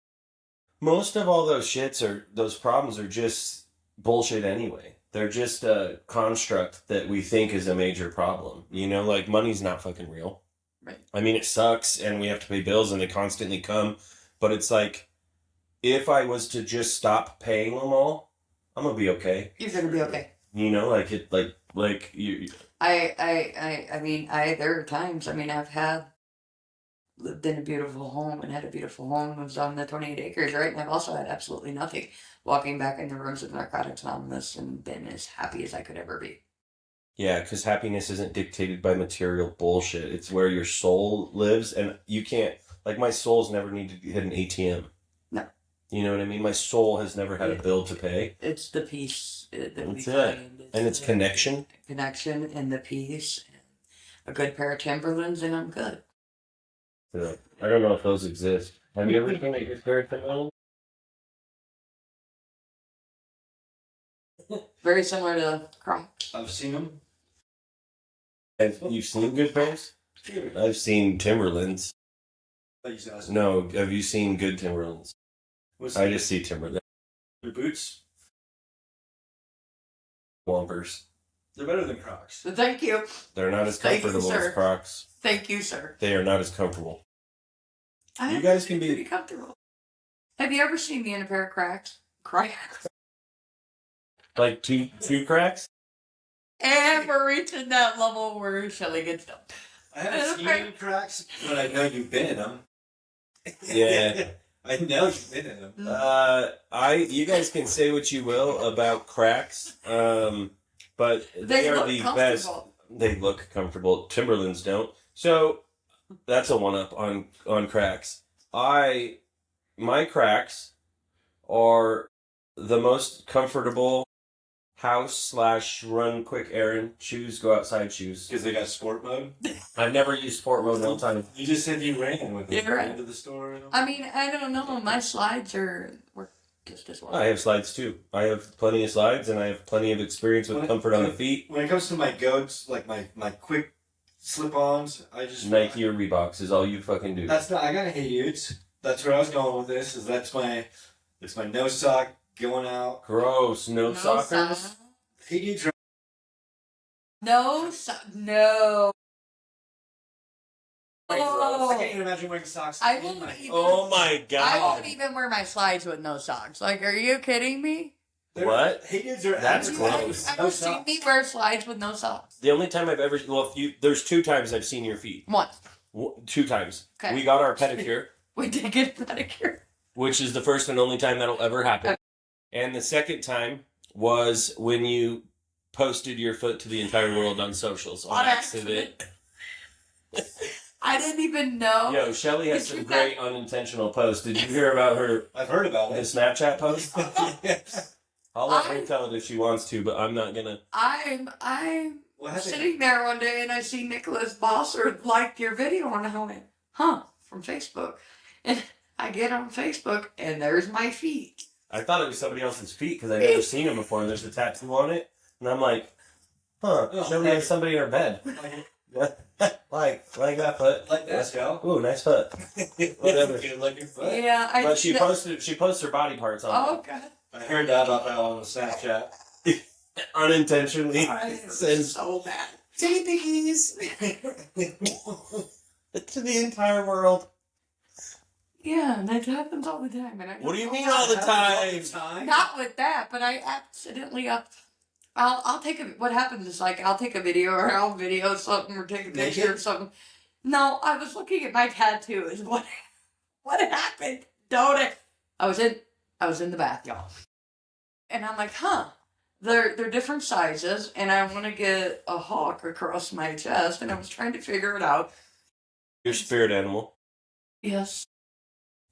most of all those problems are just bullshit anyway. They're just a construct that we think is a major problem. Like money's not fucking real. Right. I mean, it sucks and we have to pay bills and they constantly come. But it's like, if I was to just stop paying them all, I'm going to be okay. You're going to be okay. There are times, I've lived in a beautiful home and had a beautiful home. I was on the 28 acres, right? And I've also had absolutely nothing. Walking back in the rooms of Narcotics Anonymous and been as happy as I could ever be. Yeah, because happiness isn't dictated by material bullshit. It's where your soul lives, and you can't Like, my soul's never needed to hit an ATM. No. You know what I mean? My soul has never had a bill to pay. It's the peace that we That's it. find. And it's connection. Connection and the peace. A good pair of Timberlands and I'm good. So, I don't know if those exist. Have you ever seen a good pair of Timberlands? Very similar to Crocs. I've seen them. Have you seen good pairs? I've seen Timberlands. No, have you seen good Timberlands? I just see Timberlands. Your boots? Wompers. They're better than Crocs. Thank you. They're not as Thank you, comfortable as sir. Crocs. Thank you, sir. They are not as comfortable. I You guys can be pretty comfortable. Have you ever seen me in a pair of Crocs? like two cracks. And we're reaching that level where Shelly gets dumped. I haven't seen any Crocs, but I know you've been in them. Yeah. I know you've been in them. You guys can say what you will about cracks, but they are look the best. They look comfortable. Timberlands don't. So that's a one up on cracks. My cracks are the most comfortable house/run quick errand shoes, go outside shoes. Because they got sport mode? I've never used sport mode all the time. You just said you ran with them. Yeah, right. Into the store. I mean, I don't know. My slides work just as well. I have slides too. I have plenty of slides and I have plenty of experience with comfort on the feet. When it comes to my goats, like my quick slip-ons, I just... Nike or Reeboks is all you fucking do. That's not... I got Hey Dudes. That's where I was going with this. It's my no sock going out. Gross. No sockers? Hey Dudes. No. Oh. I can't even imagine wearing socks. Oh my god. I won't even wear my slides with no socks. Like, are you kidding me? What? Hey Dudes are... That's gross. Have you seen me wear slides with no socks? The only time I've ever... Well, there's 2 times I've seen your feet. Once. 2 times. Okay. We got our pedicure. We did get a pedicure. Which is the first and only time that'll ever happen. Okay. And the second time was when you posted your foot to the entire world on socials on accident. I didn't even know. Yo, Shelly has some great unintentional posts. Did you hear about her? I've heard about The it. Snapchat post? I'll let her tell it if she wants to, but I'm not gonna. I'm sitting there one day and I see Nicholas Bosser liked your video and I went, from Facebook. And I get on Facebook and there's my feet. I thought it was somebody else's feet because I'd never seen them before and there's a tattoo on it. And I'm like, Shelly has somebody in her bed. like that foot. Like that, Joe. Ooh, nice foot. Whatever. Like your foot. Yeah, But she posts her body parts on Oh, God. I heard that on the Snapchat. unintentionally. It's so bad. Babies to the entire world. Yeah, that happens all the time. And What do you mean all the time? Not with that, but I accidentally I'll take a... What happens is, like, I'll take a video or I'll video something or take a picture or something. No, I was looking at my tattoo is what happened. Don't it? I was in the bath, y'all. And I'm like, they're different sizes, and I want to get a hawk across my chest, and I was trying to figure it out. Your spirit animal. Yes.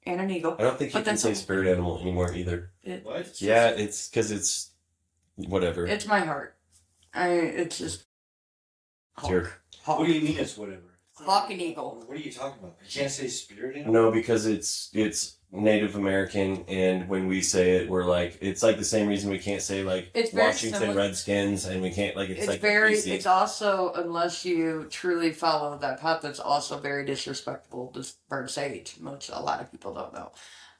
And an eagle. I don't think you But can that's say a- spirit animal anymore either. What? Yeah, it's because it's whatever. It's my heart. It's just... Sure. Hawk. What do you mean it's whatever? Hawk and eagle. What are you talking about? You can't say spirit animal? No, because it's Native American, and when we say it, we're like, it's like the same reason we can't say like It's very Washington similar. Redskins, and we can't like it's like very... BC. It's also, unless you truly follow that path, it's also very disrespectful to burn sage, which a lot of people don't know.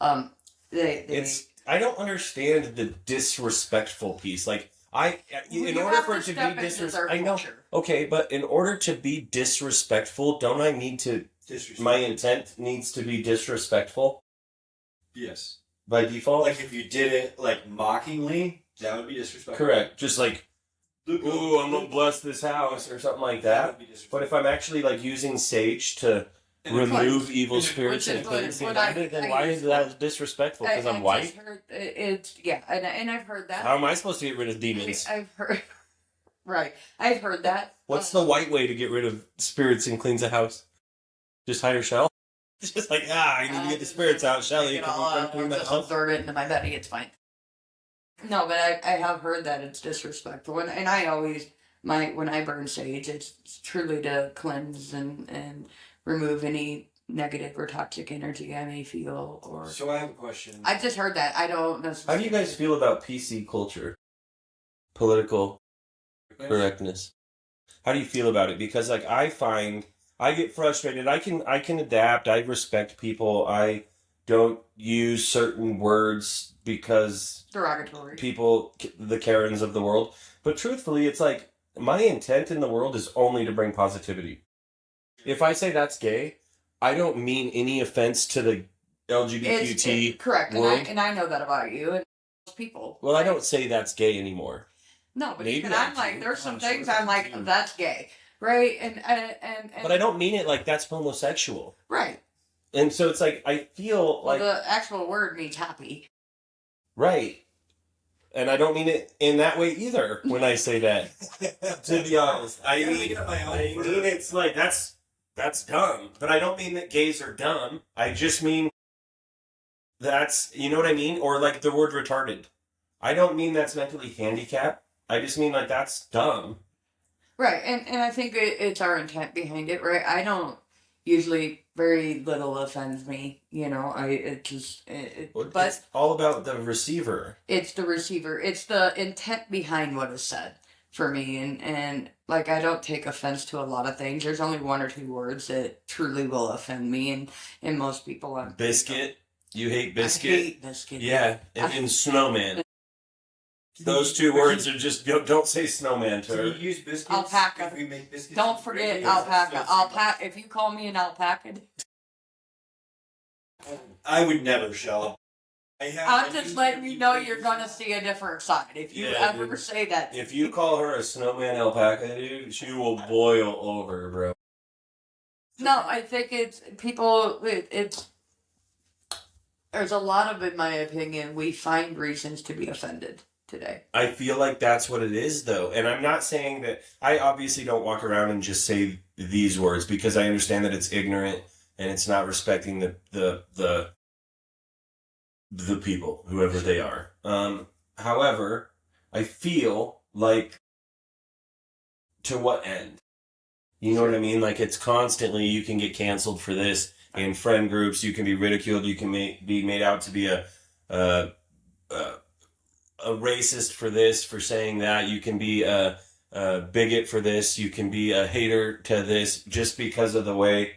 I don't understand the disrespectful piece. Like, in order for it to be disrespectful, I know. Okay, but in order to be disrespectful, don't I need to? My intent needs to be disrespectful. Yes. By default. Like if you did it like mockingly, that would be disrespectful. Correct. Just like, ooh, I'm gonna bless this house or something like that. But if I'm actually like using sage to remove evil spirits and cleanse the environment, then why is that disrespectful? Because I'm white? And I've heard that. How am I supposed to get rid of demons? I've heard... Right. I've heard that. What's the white way to get rid of spirits and cleanse a house? Just hire Shell? Just like, I need to get the spirits out, Shelly. Take it all out, I'll just absorb it into my belly, it's fine. No, but I have heard that it's disrespectful, and I always, when I burn sage, it's truly to cleanse and remove any negative or toxic energy I may feel, or... So I have a question. I've just heard that. I don't necessarily... How do you guys feel about PC culture? Political correctness. How do you feel about it? Because like I find I get frustrated. I can adapt. I respect people. I don't use certain words because derogatory people, the Karens of the world. But truthfully, it's like my intent in the world is only to bring positivity. If I say that's gay, I don't mean any offense to the LGBTQ correct, world. and I know that about you and most people. Well, I don't say that's gay anymore. No, but maybe even I'm like, there's some things I'm like, that's gay, right? And but I don't mean it like that's homosexual, right? And so it's like I feel like the actual word means happy, right? And I don't mean it in that way either when I say that. To be honest, I mean it's like that's dumb, but I don't mean that gays are dumb. I just mean that's, you know what I mean, or like the word retarded. I don't mean that's mentally handicapped. I just mean like that's dumb. Right, and I think it's our intent behind it, right? I don't usually, very little offends me, you know. But it's all about the receiver. It's the receiver. It's the intent behind what is said for me, and like I don't take offense to a lot of things. There's only one or two words that truly will offend me, and most people aren't. Biscuit. You hate biscuit. I hate biscuit. Yeah, and snowman. Those two words are just don't say snowman to her. Can you use biscuits? Alpaca. If we make biscuits. Don't forget alpaca. Alpaca. If you call me an alpaca, I would never, Shell. I'm just letting you know you're gonna see a different side if you ever say that. If you call her a snowman alpaca, dude, she will boil over, bro. No, I think it's people. It's there's a lot of, in my opinion, we find reasons to be offended today. I feel like that's what it is, though. And I'm not saying that... I obviously don't walk around and just say these words because I understand that it's ignorant and it's not respecting the people, whoever they are. However, I feel like... To what end? You know what I mean? Like, it's constantly... You can get canceled for this. In friend groups, you can be ridiculed. You can be made out to be a racist for this, for saying that. You can be a bigot for this. You can be a hater to this just because of the way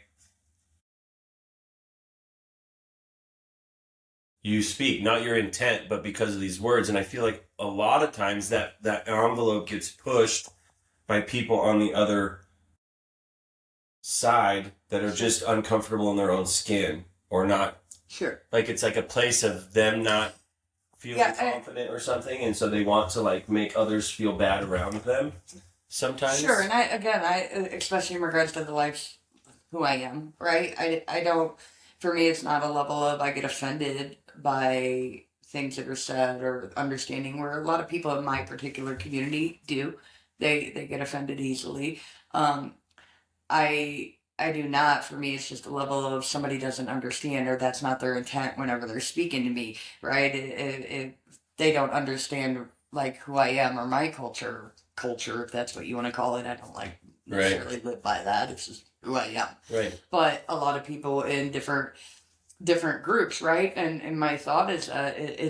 you speak, not your intent, but because of these words. And I feel like a lot of times that envelope gets pushed by people on the other side that are just uncomfortable in their own skin or not. Sure. Like it's like a place of them not feeling confident or something, and so they want to like make others feel bad around them sometimes. Sure, and I especially in regards to the life who I am, right? I don't, for me it's not a level of I get offended by things that are said or understanding, where a lot of people in my particular community do. They get offended easily. I do not. For me, it's just a level of somebody doesn't understand, or that's not their intent whenever they're speaking to me, right? If they don't understand like who I am or my culture, if that's what you want to call it. I don't like necessarily live by that. It's just who I am. Right. But a lot of people in different groups, right? And my thought is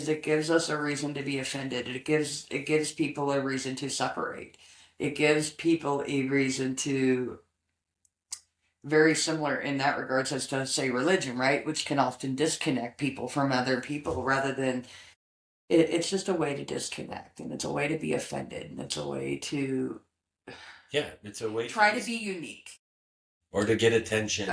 it gives us a reason to be offended. It gives people a reason to separate. It gives people a reason to, very similar in that regards as to, say, religion, right? Which can often disconnect people from other people rather than... It's just a way to disconnect, and it's a way to be offended, and it's a way to... Yeah, it's a way try to be unique. Or to get attention.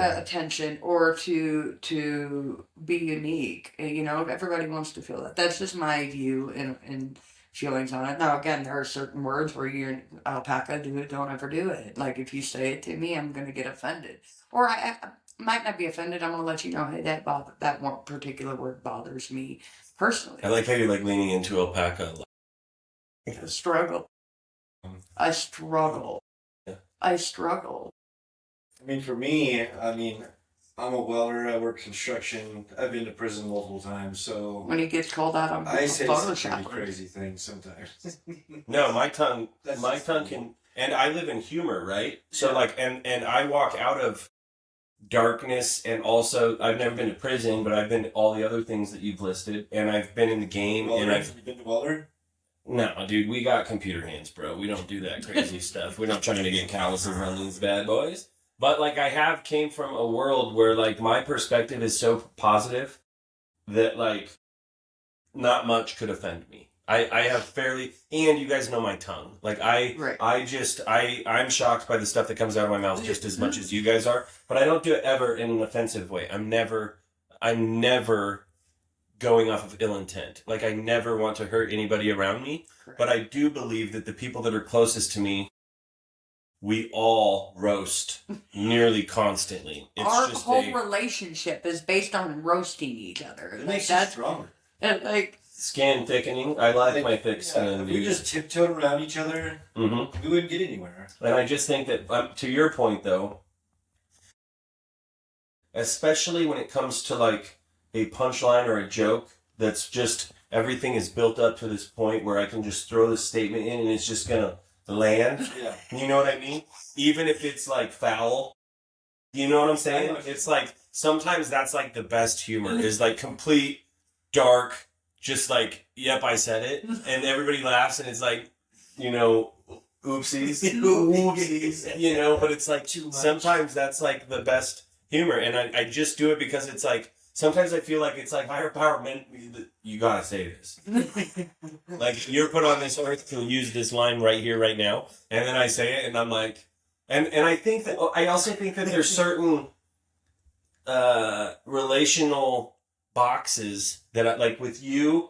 Or to be unique. You know, everybody wants to feel that. That's just my view and feelings on it. Now, again, there are certain words where you're alpaca, don't ever do it. Like, if you say it to me, I'm going to get offended. Or I might not be offended. I'm going to let you know, hey, that one particular word bothers me personally. I like how you're, like, leaning into alpaca. I struggle. I struggle. Yeah. I struggle. I mean, for me, I'm a welder. I work construction. I've been to prison multiple times, so When he gets called out on I say some Photoshop. pretty crazy things sometimes. No, my tongue That's can, and I live in humor, right? So Yeah. like, and I walk out of darkness, and also I've never been to prison, but I've been to all the other things that you've listed, and I've been in the game, Welder? and Have you been to welder? no, dude, we got computer hands, bro. We don't do that crazy stuff. We're not trying to get calluses on these bad boys. But like, I came from a world where like my perspective is so positive that like not much could offend me. I have fairly, and you guys know my tongue. Like Right. I'm shocked by the stuff that comes out of my mouth just as much as you guys are. But I don't do it ever in an offensive way. I'm never going off of ill intent. Like I never want to hurt anybody around me. Correct. But I do believe that the people that are closest to me, we all roast nearly constantly. It's Our just whole relationship is based on roasting each other. It Like, makes you that's stronger. like skin thickening. I like my thick skin. If we just tiptoed around each other, Mm-hmm. we wouldn't get anywhere. And I just think that, to your point though, especially when it comes to like a punchline or a joke that's just, everything is built up to this point where I can just throw this statement in and it's just gonna land. Yeah. You know what I mean? Even if it's like foul. You know what I'm saying? It's like, sometimes that's like the best humor, is like complete dark, just like, yep, I said it. And everybody laughs and it's like, you know, oopsies. Oopsies. You know, but it's like, sometimes that's like the best humor. And I just do it because it's like, sometimes I feel like it's like higher power meant you gotta say this. Like, you're put on this earth to use this line right here, right now. And then I say it and I'm like, and I think that, I also think that there's certain relational boxes that I, like with you,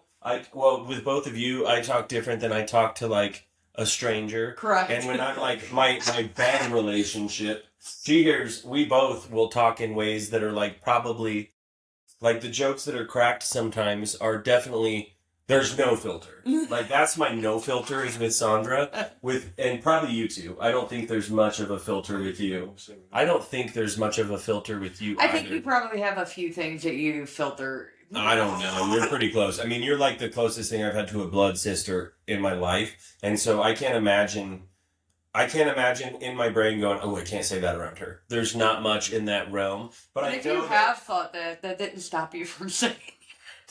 with both of you, I talk different than I talk to like a stranger. correct. And when I'm like my bad relationship, we both will talk in ways that are like probably like the jokes that are cracked sometimes are definitely, there's no filter. Like that's my no filter is with Sandra, and probably you too. I don't think there's much of a filter with you. I don't think there's much of a filter with you I either. think you probably have a few things that you filter. I don't know. You're pretty close. I mean, you're like the closest thing I've had to a blood sister in my life. And so I can't imagine in my brain going, oh, I can't say that around her. There's not much in that realm. But I if know you have thought that didn't stop you from saying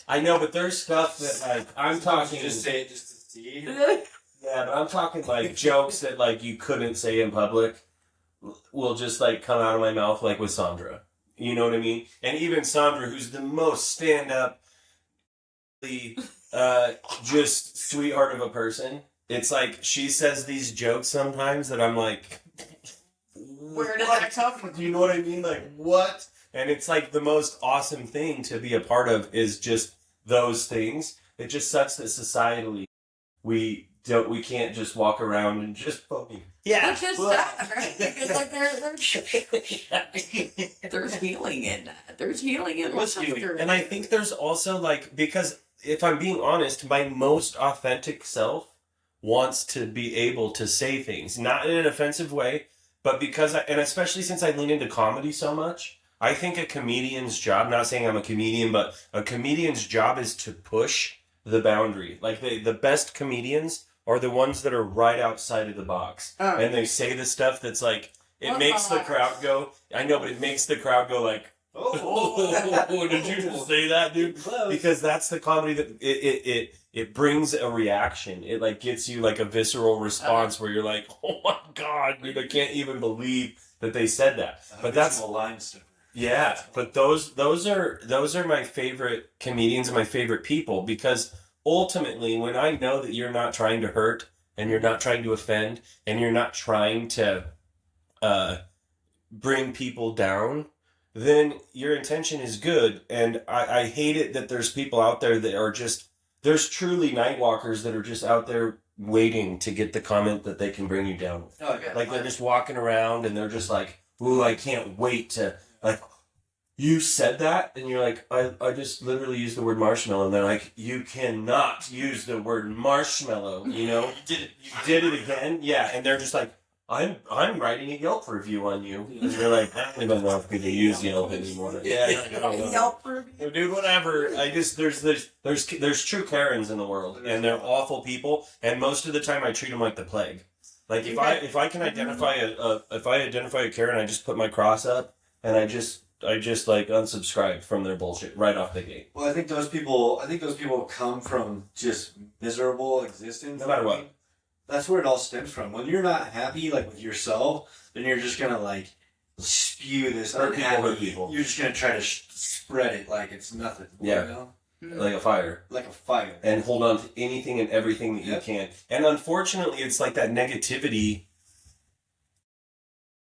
I know, but there's stuff that like I'm talking. Just say it just to see. it. Yeah, but I'm talking like jokes that like you couldn't say in public will just like come out of my mouth like with Sandra. You know what I mean? And even Sandra, who's the most stand-up, just sweetheart of a person. It's like she says these jokes sometimes that I'm like, Where did that come from? Do you know what I mean? Like, what? And it's like the most awesome thing to be a part of is just those things. It just sucks that societally we can't just walk around and just fucking Which is sad, right? Because like there's healing in that. There's healing in laughter. And I think there's also like, because if I'm being honest, my most authentic self wants to be able to say things, not in an offensive way, but because and especially since I lean into comedy so much, I think a comedian's job, not saying I'm a comedian, but a comedian's job is to push the boundary. Like the best comedians are the ones that are right outside of the box. Oh. And they say the stuff that's like, it makes the crowd go, I know, but it makes the crowd go like, oh, did you just say that, dude? Because that's the comedy that it brings a reaction. It like gets you like a visceral response where you're like, oh my God, dude, I can't even believe that they said that. But that's line stuff. yeah, but those are my favorite comedians and my favorite people, because ultimately when I know that you're not trying to hurt and you're not trying to offend and you're not trying to bring people down, then your intention is good. And I hate it that there's people out there that are just, there's truly night walkers that are just out there waiting to get the comment that they can bring you down. Oh, yeah. Like they're just walking around and they're just like, ooh, I can't wait to, like, you said that? And you're like, I just literally used the word marshmallow. And they're like, you cannot use the word marshmallow, you know? You did it. You did it again? Yeah. And they're just like, I'm writing a Yelp review on you. And they're like, I don't even know if people use Yelp anymore. Yeah, I don't know. Yelp review. Dude, whatever. I just there's true Karens in the world, and they're awful people. And most of the time, I treat them like the plague. Like if I can identify a Karen, I just put my cross up, and I just like unsubscribe from their bullshit right off the gate. Well, I think those people come from just miserable existence. No matter what. That's where it all stems from. When you're not happy, like with yourself, then you're just gonna like spew this Hurt unhappy. people. You're just gonna try to spread it like it's nothing. Yeah. You know? Like a fire. Like a fire. And hold on to anything and everything that you can. And unfortunately, it's like that negativity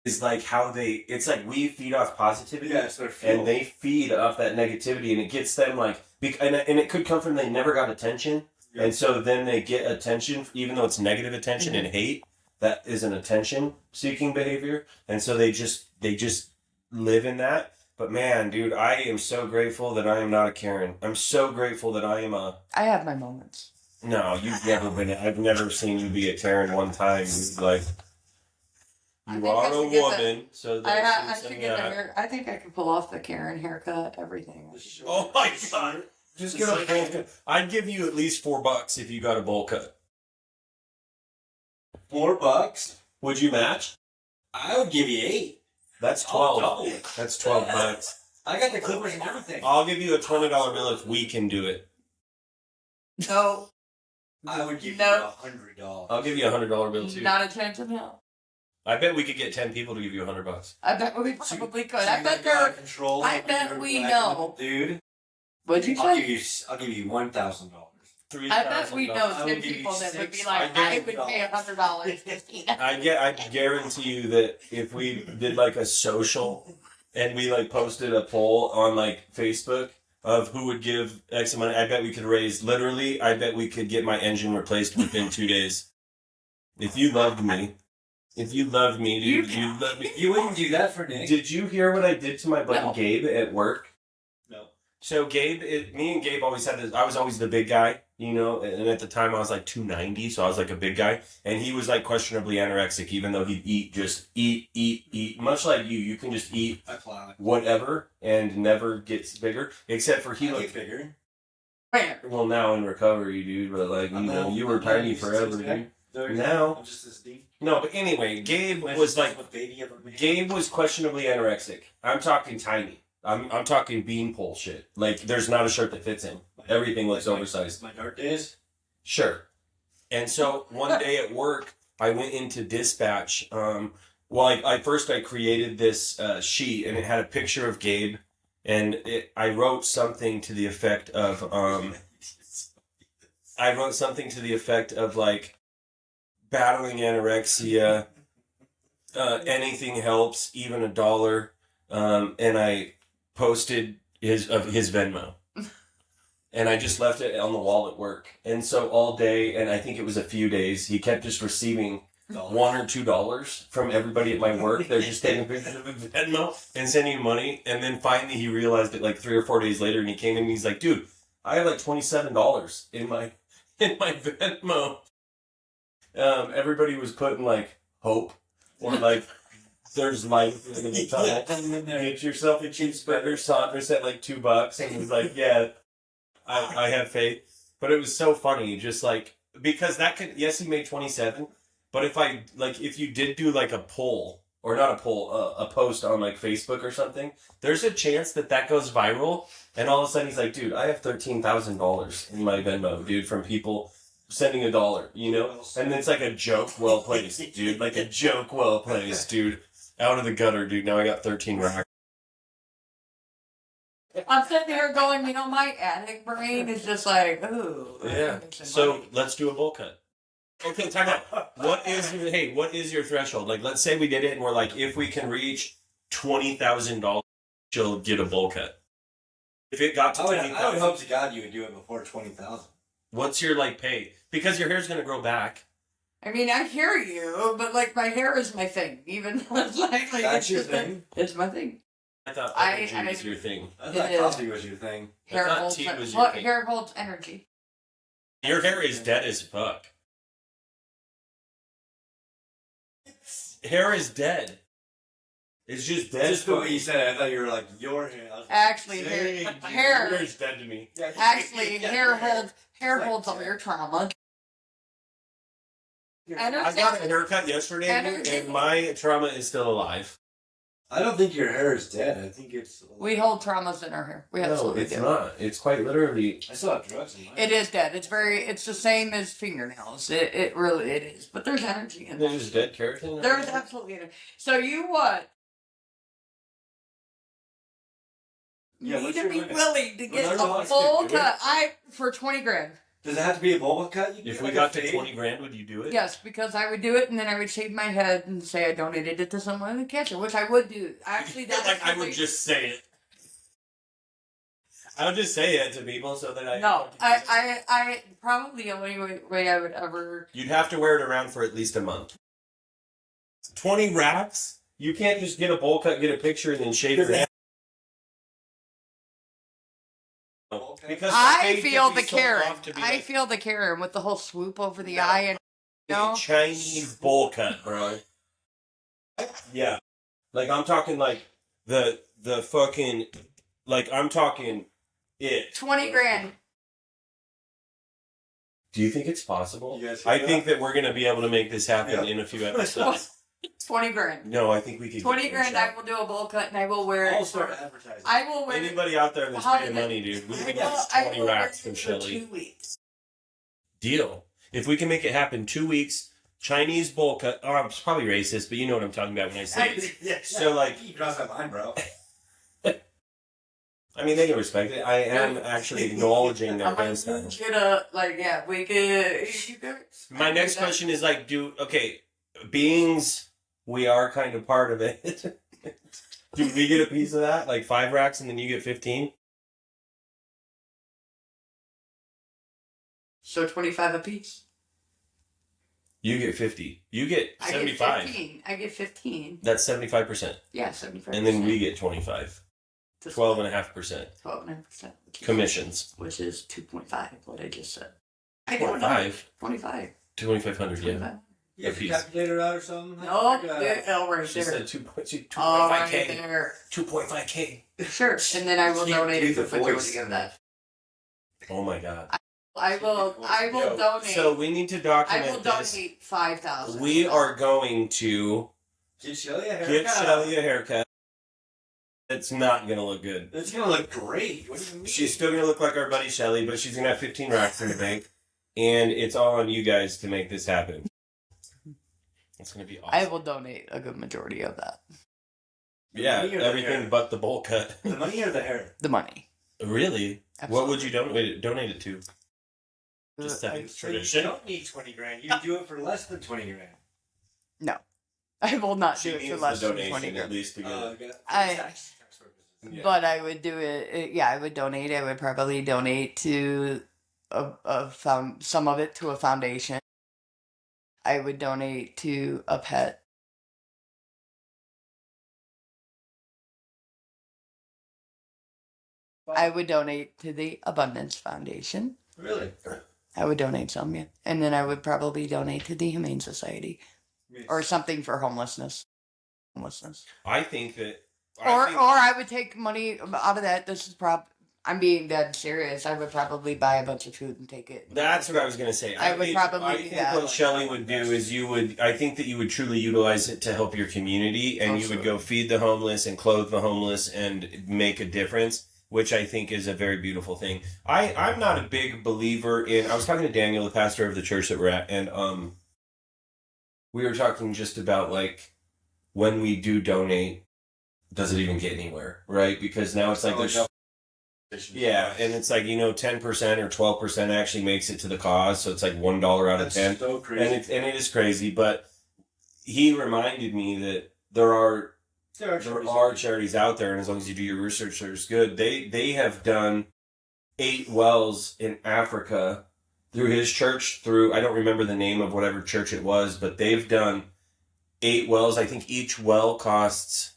is like how it's like we feed off positivity. Yeah, it's their fuel. And they feed off that negativity, and it gets them like, and it could come from they never got attention. Yep. And so then they get attention, even though it's negative attention and hate, that is an attention-seeking behavior. And so they just live in that. But man, dude, I am so grateful that I am not a Karen. I'm so grateful that I am a... I have my moments. No, you've never been... I've never seen you be a Karen one time. Like, you are a woman, so I should get a hair. I think I can pull off the Karen haircut, everything. Oh my God. Just get a haircut. I'd give you at least $4 if you got a bowl cut. $4? Would you match? I would give you 8. That's 12. That's $12. I got the clippers and everything. I'll give you a $20 bill if we can do it. No. I would give you $100. I'll give you a $100 bill too. Not a chance in hell. I bet we could get 10 people to give you $100. I bet we probably could. I bet they're. I bet we know, dude. What'd you say? I'll give you $1,000. I bet we know 10 people that would be like, I would pay $100. I guarantee you that if we did like a social and we like posted a poll on like Facebook of who would give X amount, I bet we could raise, literally, I bet we could get my engine replaced within 2 days. If you loved me. If you loved me, dude, you loved me. You wouldn't do that for Nick. Did you hear what I did to my buddy No. Gabe at work? No. So me and Gabe always had this, I was always the big guy, you know, and at the time I was like 290, so I was like a big guy, and he was like questionably anorexic, even though he'd eat, much like you can just eat whatever and never gets bigger, except for he looked bigger. Where? Well, now in recovery, dude, but like, you know, you were tiny forever, dude. Now, I'm just this deep. No, but anyway, Gabe was questionably anorexic. I'm talking tiny. I'm talking beanpole shit. Like, there's not a shirt that fits him. Everything looks oversized. My dark days? Sure. And so one day at work, I went into dispatch. I created this sheet, and it had a picture of Gabe, and I wrote something to the effect of like, battling anorexia, anything helps, even $1. And I posted his Venmo. And I just left it on the wall at work. And so all day, and I think it was a few days, he kept just receiving $1 or $2 from everybody at my work. They're just taking pictures of his Venmo and sending money. And then finally he realized it like 3 or 4 days later, and he came in and he's like, dude, I have like $27 in my Venmo. Everybody was putting like hope or like there's life in the tunnel. Get yourself a cheeseburger. Sandra said like $2 and was like, yeah, I have faith. But it was so funny, just like, because that could, yes, he made 27, but if you did do like a poll, or not a poll, a post on like Facebook or something, there's a chance that goes viral, and all of a sudden he's like, dude, I have $13,000 in my Venmo, dude, from people sending $1, you know? And it's like a joke well placed, dude. Like a joke well placed, dude. Out of the gutter, dude. Now I got 13 racks. I'm sitting here going, you know, my addict brain is just like, ooh. Yeah. So let's do a bowl cut. Okay, time out. What is your threshold? Like, let's say we did it and we're like, if we can reach $20,000, you'll get a bowl cut. If it got to $20,000. I would hope to God you would do it before $20,000. What's your like pay? Because your hair's gonna grow back. I mean, I hear you, but like my hair is my thing. Even though it's like that's your thing. It's my thing. I thought energy was your thing. I thought coffee was your thing. Hair holds, tea was your thing. Hair holds energy. Your hair is dead as fuck. hair is dead. It's just dead. Just the way you said it, I thought you were like, your hair. I was like, Actually, dang, hair is dead to me. Yeah, actually yeah, hair yeah. holds all your trauma. I got a haircut yesterday, and my trauma is still alive. I don't think your hair is dead. I think it's. We hold traumas in our hair. We No, absolutely it's do. not. It's quite literally. I still have drugs in mine. It is dead. It's the same as fingernails. It really is. But there's energy in there. There's dead keratin. There's absolutely energy. So you what? Yeah, Need what's to your be limit? willing to get Well, there's a a lot of full stick to it. cut. For 20 grand. Does it have to be a bowl cut? You If do we like got a to fade? 20 grand, would you do it? Yes, because I would do it and then I would shave my head and say I donated it to someone in cancer, which I would do. Actually, that's like I would just say it. I would just say it to people so that I. No, I probably the only way I would ever. You'd have to wear it around for at least a month. 20 racks? You can't just get a bowl cut, get a picture, and then shave your head. Because I the feel face the could be sold Karen. off to be I like feel the Karen with the whole swoop over the No. eye and you know. a Chinese bowl cut, bro. Yeah. Like I'm talking like the fucking like I'm talking it. 20 grand. Do you think it's possible? You guys I hear think that we're gonna be able to make this happen Yeah. in a few episodes. 20 grand. No, I think we could. 20 get grand. I will do a bowl cut and I will wear I'll it. start advertising. I will wear it. Anybody out there that's How paying did it- money, dude, we I can will- get I 20 will wear racks it from for Shelly. 2 weeks. Deal. If we can make it happen 2 weeks, Chinese bowl cut. Oh, I'm probably racist, but you know what I'm talking about when I say it. Yeah. So, like, you crossed that line, bro. I mean, they can respect it. I am actually acknowledging their I'm like, hairstyle. we could, like, yeah, we could. My next question is like, beings, we are kind of part of it. Do we get a piece of that? Like 5 racks and then you get 15? So 25 apiece. You get 50. You get 75. I get 15. I get 15. That's 75%. Yeah, 75. And then we get 25. 12.5%. 12.5%. Commissions. Which is 2.5, what I just said. I don't know. 25? 25. 2,500, yeah. 25. You have A your piece. calculator out or something? No, Like, L right She there. said 2.5K. Oh, right there. 2.5K. Sure. And then I will Can't donate do it the for majority voice. of that. Oh my god. I will Yo, donate. So we need to I document will this. donate 5,000. We are going to Get Shelly a haircut. give Shelly a haircut. It's not going to look good. It's gonna look great. What do you mean? She's still going to look like our buddy Shelly, but she's going to have 15 racks in the bank. And it's all on you guys to make this happen. It's going to be awesome. I will donate a good majority of that. Yeah, money or the everything hair? but the bowl cut. The money or the hair? The money. Really? What would Absolutely. you donate it to? Just I- that So you tradition. don't need 20 grand. You do it for less than 20 grand. No. I will not She do it for needs less the than donation 20 at grand. least to get it. Okay. I- Tax purposes. Yeah. But I would do it. Yeah, I would donate. I would probably donate to some of it to a foundation. I would donate to a pet. I would donate to the Abundance Foundation. Really? I would donate some, yeah. And then I would probably donate to the Humane Society or something for homelessness. I think that. Or I would take money out of that. I'm being dead serious. I would probably buy a bunch of food and take it. That's what I was gonna say. I would think- probably I do think that. what Shelly would do is I think that you would truly utilize it to help your community, and you would go feed the homeless and clothe the homeless and make a difference, which I think is a very beautiful thing. I'm not a big believer in. I was talking to Daniel, the pastor of the church that we're at, and we were talking just about like when we do donate, does it even get anywhere, right? Because now it's like there's. Yeah, and it's like 10% or 12% actually makes it to the cause, so it's like $1 out of That's 10, so crazy. and it is crazy. But he reminded me that there are charities out there, and as long as you do your research, there's good. They have done 8 wells in Africa through his church. I don't remember the name of whatever church it was, but they've done 8 wells. I think each well costs.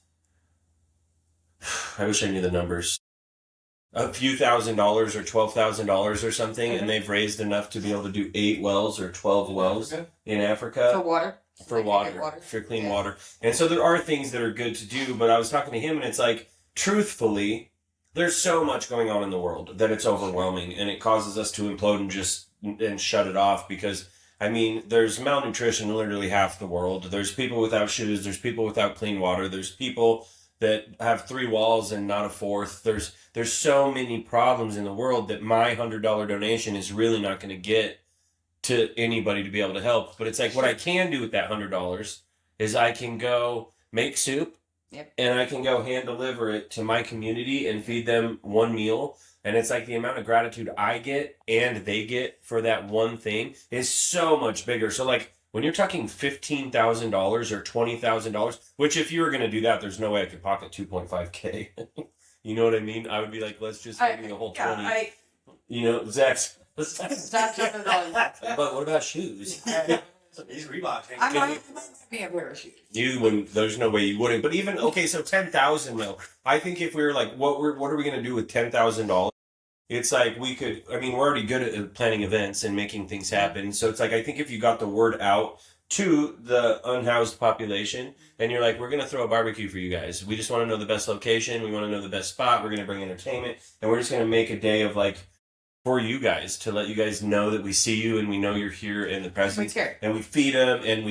I wish I knew the numbers. A few $1,000s or $12,000 or something, and they've raised enough to be able to do 8 wells or 12 wells in For Africa. water? for Like water, for clean water. And so there are things that are good to do, but I was talking to him and it's like, truthfully, there's so much going on in the world that it's overwhelming and it causes us to implode and shut it off because, I mean, there's malnutrition in literally half the world. There's people without shoes. There's people without clean water. There's people that have 3 walls and not a fourth. There's so many problems in the world that my $100 donation is really not going to get to anybody to be able to help. But it's like what I can do with that $100 is I can go make soup. Yep. And I can go hand deliver it to my community and feed them one meal. And it's like the amount of gratitude I get and they get for that one thing is so much bigger. So like when you're talking $15,000 or $20,000, which if you were going to do that, there's no way I could pocket 2.5K. You know what I mean? I would be like, let's just give me a whole 20. You know, Zach's. That's $100. But what about shoes? These Reebok things. I might be a pair of shoes. You wouldn't. There's no way you wouldn't. But even okay, so 10,000 though. I think if we were like, what are we gonna do with $10,000? It's like we could. I mean, we're already good at planning events and making things happen. So it's like I think if you got the word out to the unhoused population, and you're like, we're gonna throw a barbecue for you guys. We just want to know the best location. We want to know the best spot. We're gonna bring entertainment, and we're just gonna make a day of like. For you guys to let you guys know that we see you and we know you're here in the presence and we feed them and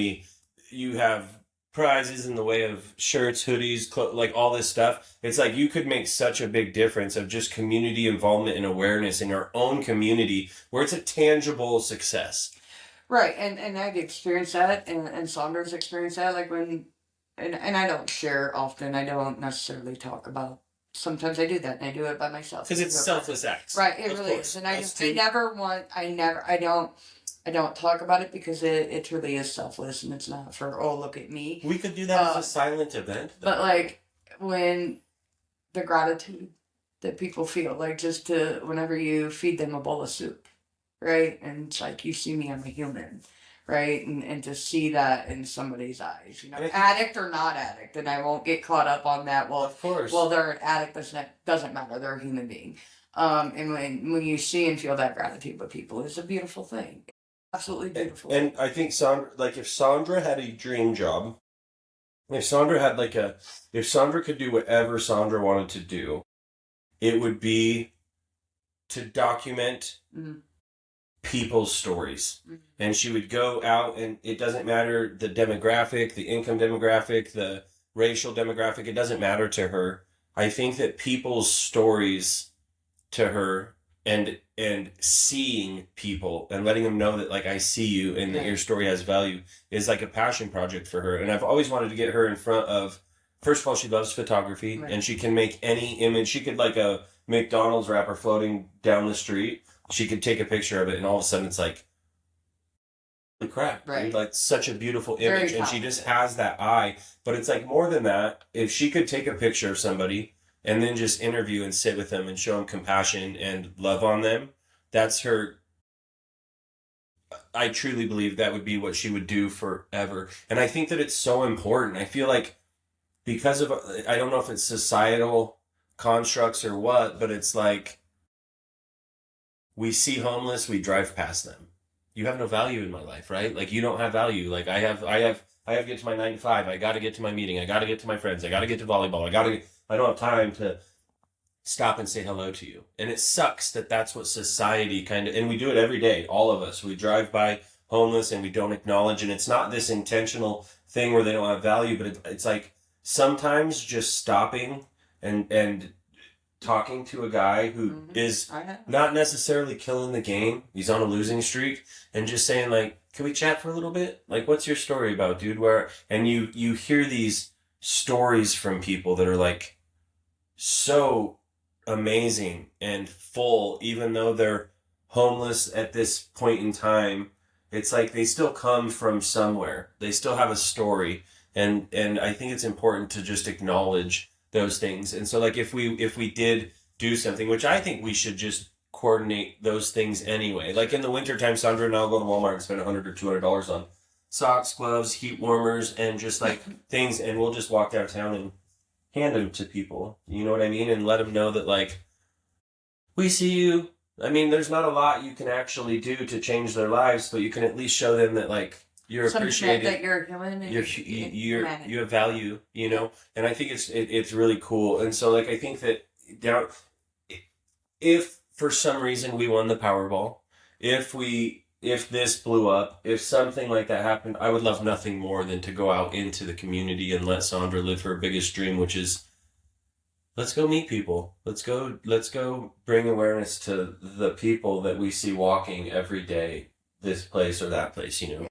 you have prizes in the way of shirts, hoodies, like all this stuff. It's like you could make such a big difference of just community involvement and awareness in our own community where it's a tangible success. Right, and I've experienced that, and Sandra's experienced that, like when, and I don't share often. I don't necessarily talk about. Sometimes I do that, and I do it by myself. Because it's selfless acts. Right, it really is. And I don't talk about it because it truly is selfless, and it's not for, oh, look at me. We could do that as a silent event. Though. But, like, when the gratitude that people feel, like, just to, whenever you feed them a bowl of soup, right? And it's like, you see me, I'm a human. Right, and to see that in somebody's eyes, you know, addict or not addict, and I won't get caught up on that. Well, of course. Well, they're an addict. Doesn't matter. They're a human being. And when you see and feel that gratitude with people, it's a beautiful thing. Absolutely beautiful. And I think Sandra, like if Sandra had a dream job, if Sandra could do whatever Sandra wanted to do, it would be to document. Mm-hmm. People's stories. And she would go out and it doesn't matter the demographic, the income demographic, the racial demographic, it doesn't matter to her. I think that people's stories to her and seeing people and letting them know that like I see you and that your story has value is like a passion project for her. And I've always wanted to get her in front of, first of all, she loves photography and she can make any image. She could like a McDonald's wrapper floating down the street. She could take a picture of it and all of a sudden it's like, holy crap, right? Like such a beautiful image. And she just has that eye. But it's like more than that, if she could take a picture of somebody and then just interview and sit with them and show them compassion and love on them, that's her. I truly believe that would be what she would do forever. And I think that it's so important. I feel like because of, I don't know if it's societal constructs or what, but it's like, we see homeless, we drive past them. You have no value in my life, right? Like you don't have value. Like I have to get to my 9 to 5. I got to get to my meeting. I got to get to my friends. I got to get to volleyball. I don't have time to stop and say hello to you. And it sucks that that's what society kind of, and we do it every day. All of us, we drive by homeless and we don't acknowledge. And it's not this intentional thing where they don't have value, but it's like sometimes just stopping and talking to a guy who is not necessarily killing the game. He's on a losing streak and just saying like, can we chat for a little bit? Like, what's your story about, dude? And you hear these stories from people that are like so amazing and full, even though they're homeless at this point in time. It's like they still come from somewhere. They still have a story. And I think it's important to just acknowledge those things. And so like if we did do something, which I think we should just coordinate those things anyway. Like in the wintertime, Sandra and I'll go to Walmart and spend $100 or $200 on socks, gloves, heat warmers, and just like things, and we'll just walk downtown and hand them to people. You know what I mean? And let them know that like, we see you. I mean, there's not a lot you can actually do to change their lives, but you can at least show them that like, You're something appreciated. that you're human and You have value, you know, and I think it's really cool. And so like I think that down, if for some reason we won the Powerball, if this blew up, if something like that happened, I would love nothing more than to go out into the community and let Sandra live her biggest dream, which is let's go meet people. Let's go bring awareness to the people that we see walking every day, this place or that place, you know.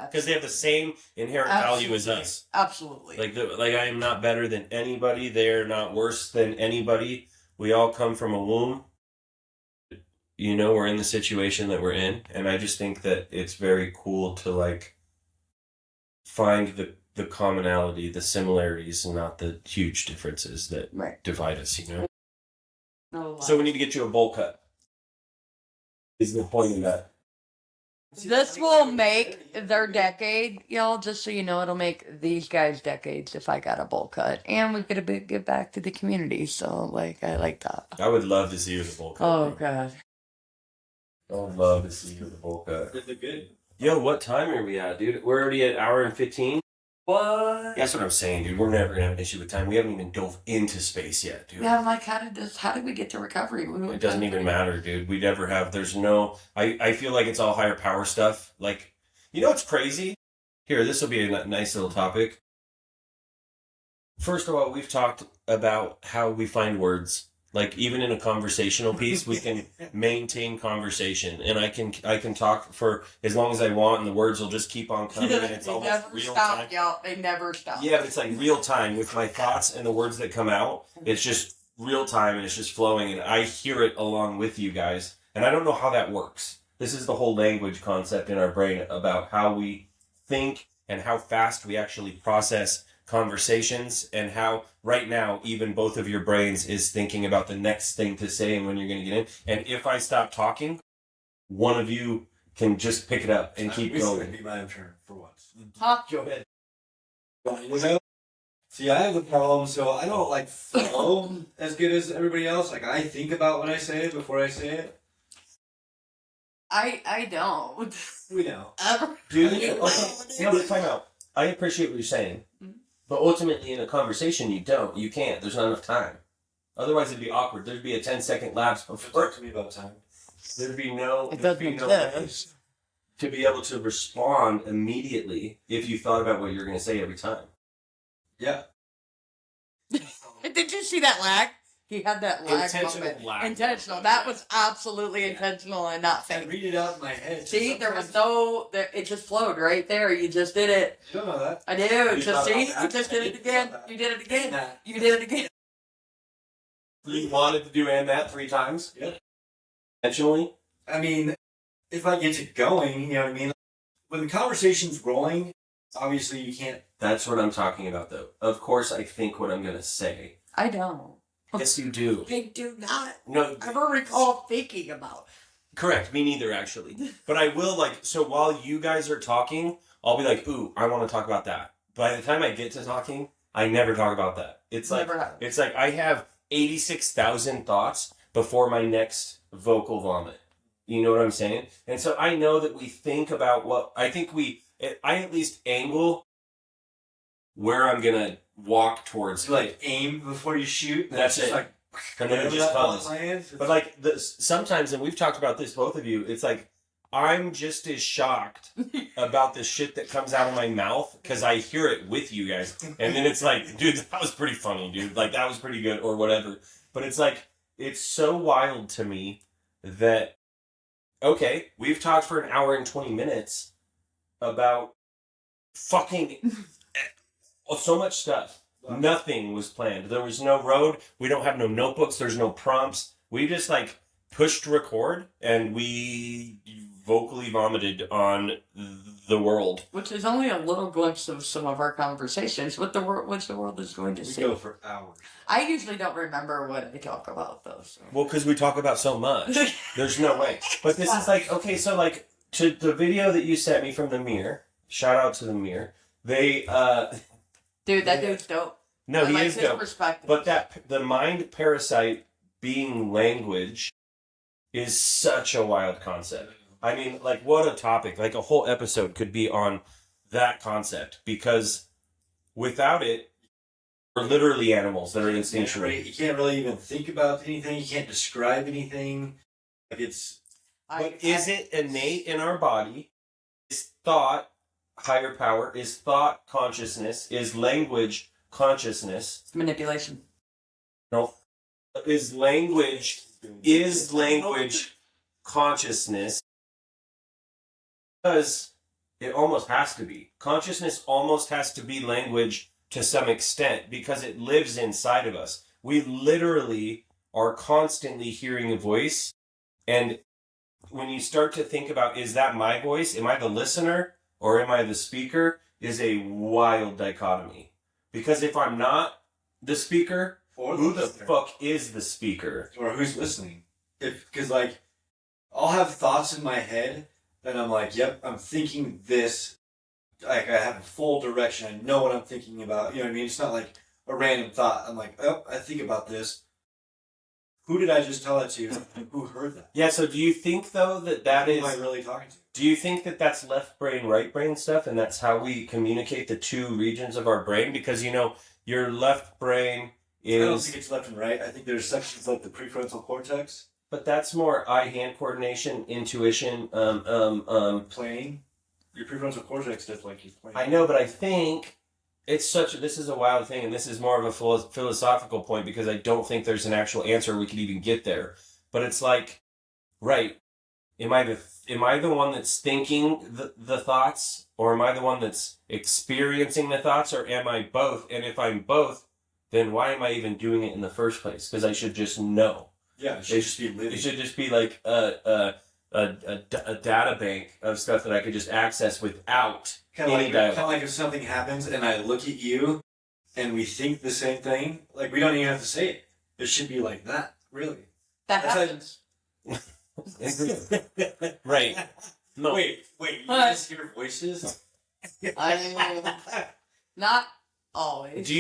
Because they have the same inherent value as us. Absolutely. Like I am not better than anybody. They're not worse than anybody. We all come from a womb. You know, we're in the situation that we're in. And I just think that it's very cool to like find the commonality, the similarities, and not the huge differences that divide us, you know? No, so we need to get you a bowl cut. Is the point of that. This will make their decade, y'all. Just so you know, it'll make these guys decades if I got a bowl cut, and we could give back to the community. So, like, I like that. I would love to see you with a bowl cut. Oh God, I would love to see you with a bowl cut. Is it good? Yo, what time are we at, dude? We're already at 1:15. what? That's what I'm saying, dude. We're never gonna have an issue with time. We haven't even dove into space yet, dude. Yeah, I'm like, how did we get to recovery? It doesn't even matter, dude. We never have. There's no. I feel like it's all higher power stuff. Like, you know what's crazy? Here, this will be a nice little topic. First of all, we've talked about how we find words. Like, even in a conversational piece, we can maintain conversation, and I can talk for as long as I want, and the words will just keep on coming, and it's almost never real stop, time. y'all. They never stop. Yeah, but it's like real time with my thoughts and the words that come out. It's just real time, and it's just flowing, and I hear it along with you guys. And I don't know how that works. This is the whole language concept in our brain about how we think and how fast we actually process conversations, and how right now even both of your brains is thinking about the next thing to say and when you're going to get in. And if I stop talking, one of you can just pick it up and keep going. It'd be my turn for once. Huh? Go ahead. See, I have the problem, so I don't like flow as good as everybody else. Like, I think about what I say before I say it. I don't. We know. Dude, okay. No, but time out. I appreciate what you're saying. But ultimately, in a conversation, you don't. You can't. There's not enough time. Otherwise, it'd be awkward. There'd be a 10-second lapse before. Talk to me about time. There'd be no. It there'd doesn't be no exist. to be able to respond immediately if you thought about what you're going to say every time. Yeah. Did you see that lag? He had that lag. Intentional moment. lag. Intentional. That was absolutely intentional and not I fake. read it out in my head. See, there was no. It just flowed right there. You just did it. You don't know that. I do. You Just thought see, about you that. just did it again. You did it again. Nah. You did it again. You wanted to do and that 3 times? Yep. Intentionally? I mean, if I get it going, you know what I mean? When the conversation's rolling, obviously you can't. That's what I'm talking about, though. Of course, I think what I'm going to say. I don't. Yes, you do. I do not No, ever recall thinking about. correct. Me neither, actually. But I will, like, so while you guys are talking, I'll be like, ooh, I want to talk about that. By the time I get to talking, I never talk about that. It's like, Never have. it's like I have 86,000 thoughts before my next vocal vomit. You know what I'm saying? And so I know that we think about what, I think I at least angle where I'm going to walk towards. So, like, aim before you shoot. That's just it. Like, And then it just comes. lands. But like sometimes, and we've talked about this, both of you, it's like I'm just as shocked about the shit that comes out of my mouth because I hear it with you guys. And then it's like, dude, that was pretty funny, dude. Like, that was pretty good or whatever. But it's like, it's so wild to me that, okay, we've talked for 1 hour and 20 minutes about fucking so much stuff. Nothing was planned. There was no road. We don't have no notebooks. There's no prompts. We just like pushed record and we vocally vomited on the world. Which is only a little glimpse of some of our conversations. What the world is going to We see. go for hours. I usually don't remember what I talk about though. So. Well, because we talk about so much. There's no way. But this is like, okay, so like to the video that you sent me from the mirror, shout out to the mirror. They, Dude, that dude's dope. no, I he like is his dope. perspective. But the mind parasite being language is such a wild concept. I mean, like, what a topic. Like, a whole episode could be on that concept, because without it, we're literally animals that are instinctual. You can't really even think about anything. You can't describe anything. Like, it's... But is it innate in our body? Is thought higher power? Is thought consciousness? Is language consciousness? It's manipulation. No. Is language consciousness? Because it almost has to be. Consciousness almost has to be language to some extent, because it lives inside of us. We literally are constantly hearing a voice, and when you start to think about, is that my voice? Am I the listener or am I the speaker? Is a wild dichotomy. Because if I'm not the speaker, who the fuck is the speaker? Or who's listening? Because, like, I'll have thoughts in my head and I'm like, yep, I'm thinking this. Like, I have a full direction. I know what I'm thinking about. You know what I mean? It's not like a random thought. I'm like, oh, I think about this. Who did I just tell that to? Who heard that? Yeah, so do you think, though, that Who is... am I really talking to? Do you think that that's left brain, right brain stuff, and that's how we communicate the two regions of our brain? Because, you know, your left brain is... I don't think it's left and right. I think there's sections like the prefrontal cortex. But that's more eye-hand coordination, intuition, Playing. Your prefrontal cortex does like you're playing. I know, but I think it's this is a wild thing, and this is more of a philosophical point, because I don't think there's an actual answer we could even get there. But it's like, right, am I the one that's thinking the thoughts, or am I the one that's experiencing the thoughts, or am I both? And if I'm both, then why am I even doing it in the first place? Because I should just know. Yeah, it should just be living. It should just be like a data bank of stuff that I could just access without any dialogue. Kind of like if something happens and I look at you and we think the same thing, like, we don't even have to say it. It should be like that, really. That happens. Right. No. Wait, you just hear voices? Not always. Do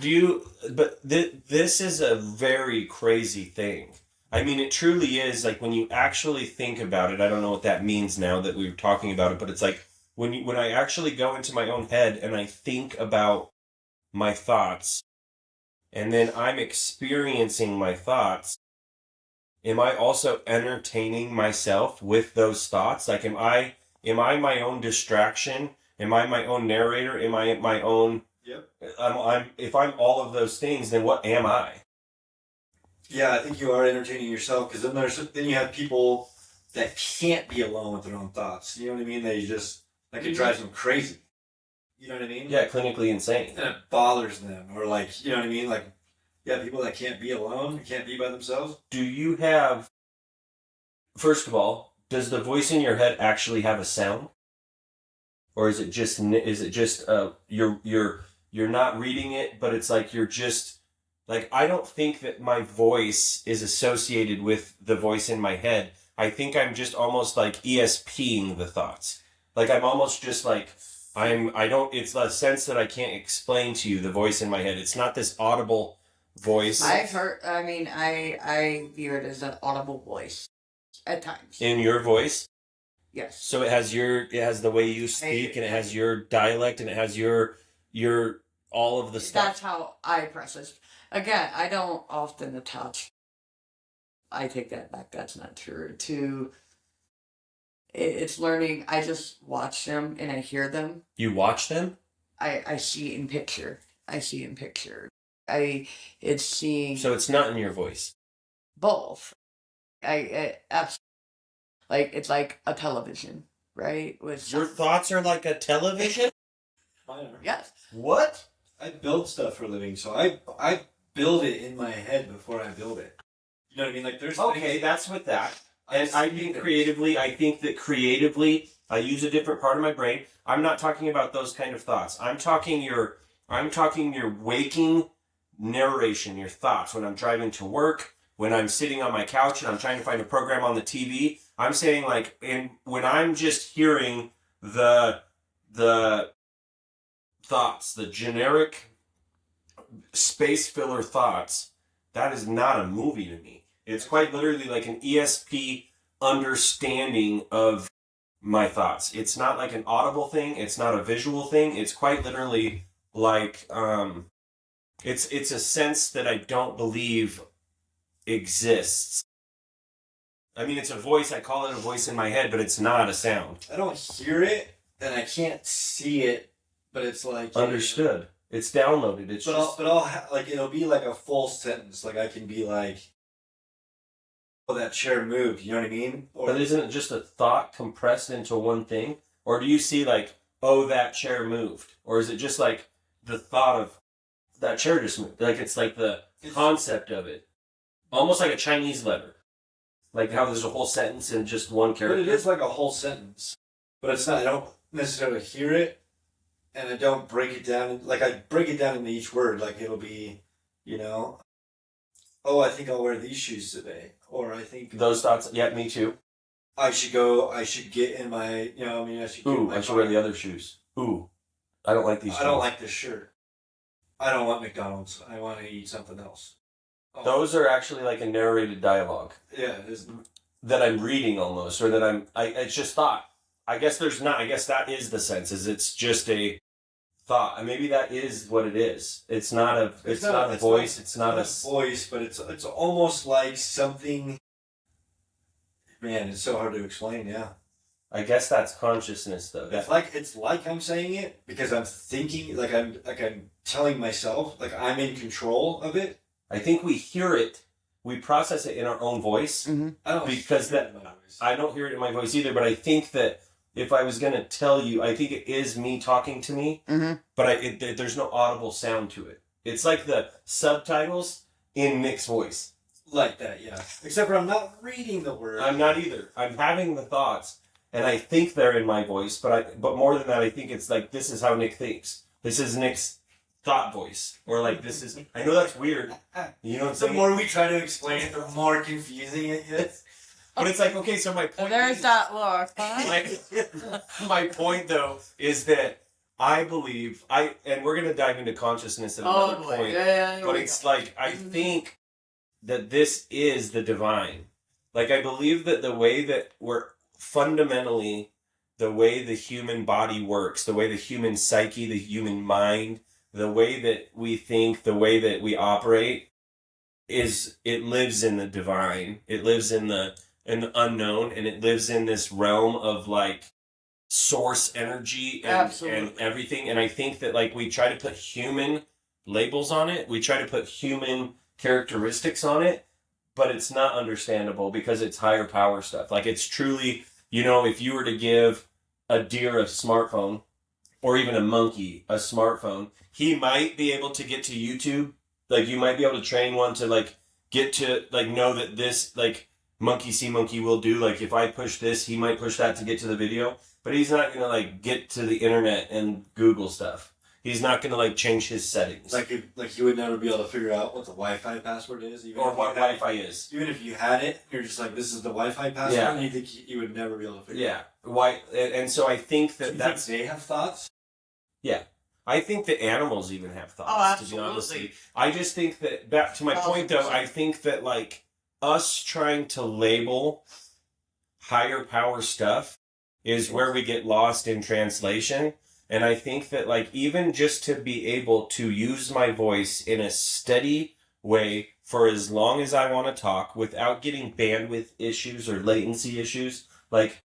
you, but this is a very crazy thing. I mean, it truly is, like, when you actually think about it. I don't know what that means now that we were talking about it, but it's like when I actually go into my own head and I think about my thoughts, and then I'm experiencing my thoughts, am I also entertaining myself with those thoughts? Like, am I my own distraction? Am I my own narrator? Am I my own... Yep. If I'm all of those things, then what am I? Yeah, I think you are entertaining yourself, because then you have people that can't be alone with their own thoughts. You know what I mean? They just, like, it drives them crazy. You know what I mean? Yeah, clinically insane. And it bothers them. Or, like, you know what I mean? Like, yeah, people that can't be alone, can't be by themselves. Do you have... First of all, does the voice in your head actually have a sound? Or is it just you're not reading it, but it's like you're just... Like, I don't think that my voice is associated with the voice in my head. I think I'm just almost like ESPing the thoughts. Like, I'm almost just like, it's a sense that I can't explain to you, the voice in my head. It's not this audible voice. I view it as an audible voice at times. In your voice? Yes. So it has the way you speak, and it has your dialect, and it has your all of the stuff. That's how I process. Again, I don't often attach. I take that back. That's not true. It's learning. I just watch them and I hear them. You watch them? I see in picture. It's seeing. So it's not in your voice. Both. Absolutely. Like, it's like a television, right? Your thoughts are like a television? Yes. What? I build stuff for a living, so I build it in my head before I build it. You know what I mean? Like, there's okay, that's with that. And I think creatively, I use a different part of my brain. I'm not talking about those kind of thoughts. I'm talking your waking narration, your thoughts when I'm driving to work, when I'm sitting on my couch and I'm trying to find a program on the TV. I'm saying, like, when I'm just hearing the thoughts, the generic space filler thoughts, that is not a movie to me. It's quite literally like an ESP understanding of my thoughts. It's not like an audible thing. It's not a visual thing. It's quite literally like, it's a sense that I don't believe exists. I mean, it's a voice. I call it a voice in my head, but it's not a sound. I don't hear it, and I can't see it, but it's like Understood. It's downloaded. It's just... like it'll be like a full sentence. Like I can be like, "Oh, that chair moved." You know what I mean? But isn't it just a thought compressed into one thing? Or do you see like, "Oh, that chair moved," or is it just like the thought of that chair just moved? Like it's like the concept of it, almost like a Chinese letter, like how there's a whole sentence in just one character. But it is like a whole sentence, but it's not. I don't necessarily hear it. And I don't break it down. Like, I break it down into each word. Like, it'll be, oh, I think I'll wear these shoes today. Or I think... Those thoughts, yeah, me too. I should get in my, I should get in my I should wear the other shoes. Ooh, I don't like these shoes. I don't like this shirt. I don't want McDonald's. I want to eat something else. Oh. Those are actually like a narrated dialogue. Yeah, it is. That I'm reading almost, or that it's just thought. I guess that is the sense, is it's just a thought. Maybe that is what it is. It's not a voice. It's not a voice, but it's almost like something. Man, it's so hard to explain. Yeah. I guess that's consciousness, though. It's like I'm saying it because I'm thinking, like I'm telling myself, like I'm in control of it. I think we hear it, we process it in our own voice. Mm-hmm. I don't hear it in my voice either. But I think that if I was going to tell you, I think it is me talking to me, but there's no audible sound to it. It's like the subtitles in Nick's voice. Like that, yeah. Except for I'm not reading the word. I'm not either. I'm having the thoughts, and I think they're in my voice, but more than that, I think it's like, this is how Nick thinks. This is Nick's thought voice. Or like, this is... I know that's weird. You know what I'm saying? The more we try to explain it, the more confusing it gets. But it's like, okay, so my point there's is... that look. My point, though, is that I believe... and we're going to dive into consciousness at another point. Yeah, but it's like, I think that this is the divine. Like, I believe that the way that we're fundamentally... the way the human body works, the way the human psyche, the human mind, the way that we think, the way that we operate, it lives in the divine. It lives in the unknown, and it lives in this realm of like source energy and everything. And I think that like we try to put human labels on it, we try to put human characteristics on it, but it's not understandable because it's higher power stuff. Like it's truly, if you were to give a deer a smartphone, or even a monkey a smartphone, he might be able to get to YouTube. Like you might be able to train one to like get to like know that this like monkey see monkey will do. Like if I push this, he might push that to get to the video. But he's not gonna like get to the internet and Google stuff. He's not gonna like change his settings. Like you would never be able to figure out what the Wi-Fi password is, or what Wi-Fi is. Even if you had it, you're just like, this is the Wi-Fi password. Yeah. And you think you would never be able to figure it out. Yeah. Why? And so I think that think they have thoughts. Yeah. I think that animals even have thoughts. Oh, absolutely. To be honest with you. I just think that, back to my point though, I think that like us trying to label higher power stuff is where we get lost in translation. And I think that like even just to be able to use my voice in a steady way for as long as I want to talk without getting bandwidth issues or latency issues, like,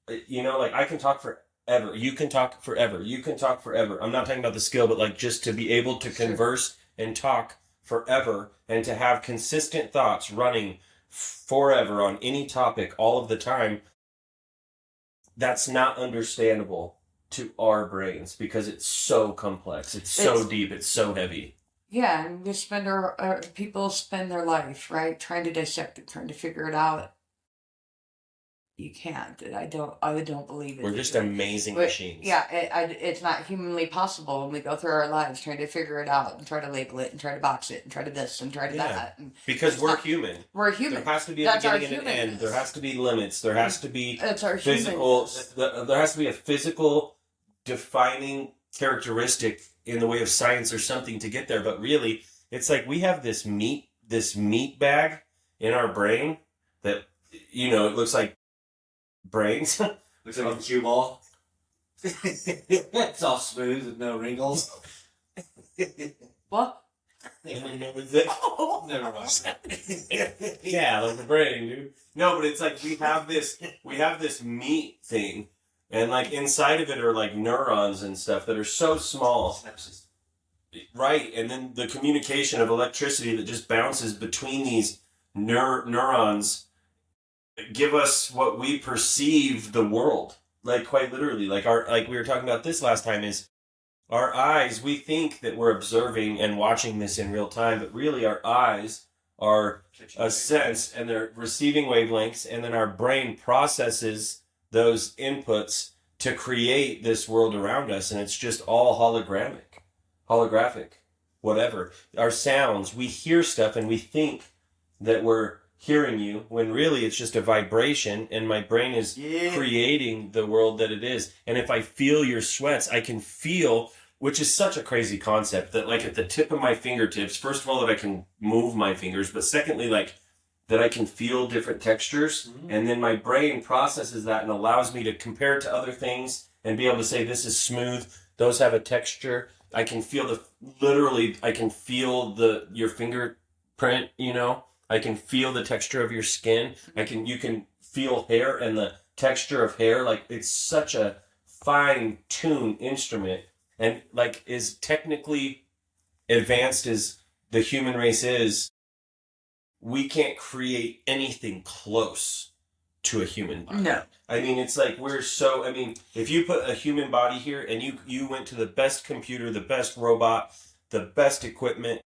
like I can talk forever. You can talk forever. You can talk forever. I'm not talking about the skill, but like just to be able to converse and talk forever and to have consistent thoughts running forever on any topic all of the time. That's not understandable to our brains because it's so complex. It's so deep. It's so heavy. Yeah, and people spend their life, right, trying to dissect it, trying to figure it out. You can't. I don't believe it. We're just amazing machines. Yeah, it's not humanly possible when we go through our lives trying to figure it out and try to label it and try to box it and try to this and try to that. And because we're human. We're human. There has to be a beginning and an end. There has to be limits. There has to be physical. There has to be a physical defining characteristic in the way of science or something to get there. But really, it's like we have this meat bag in our brain that you know, it looks like brains. Looks like a cue ball. It's all smooth with no wrinkles. What? Never mind. Yeah, like the brain, dude. No, but it's like we have this meat thing, and like inside of it are like neurons and stuff that are so small. Right, and then the communication of electricity that just bounces between these neurons give us what we perceive the world. Like quite literally, like we were talking about this last time, is our eyes, we think that we're observing and watching this in real time, but really our eyes are a sense and they're receiving wavelengths, and then our brain processes those inputs to create this world around us, and it's just all holographic, whatever. Our sounds, we hear stuff and we think that we're hearing you when really it's just a vibration, and my brain is creating the world that it is. And if I feel your sweats, I can feel, which is such a crazy concept, that like at the tip of my fingertips, first of all, that I can move my fingers, but secondly, like that I can feel different textures, and then my brain processes that and allows me to compare it to other things and be able to say, this is smooth, those have a texture. I can feel I can feel your fingerprint, you know? I can feel the texture of your skin. You can feel hair and the texture of hair. Like, it's such a fine-tuned instrument, and like as technically advanced as the human race is, we can't create anything close to a human body. No. I mean, it's like if you put a human body here and you went to the best computer, the best robot, the best equipment,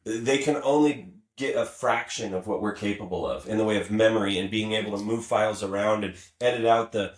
they can only get a fraction of what we're capable of in the way of memory and being able to move files around and edit out the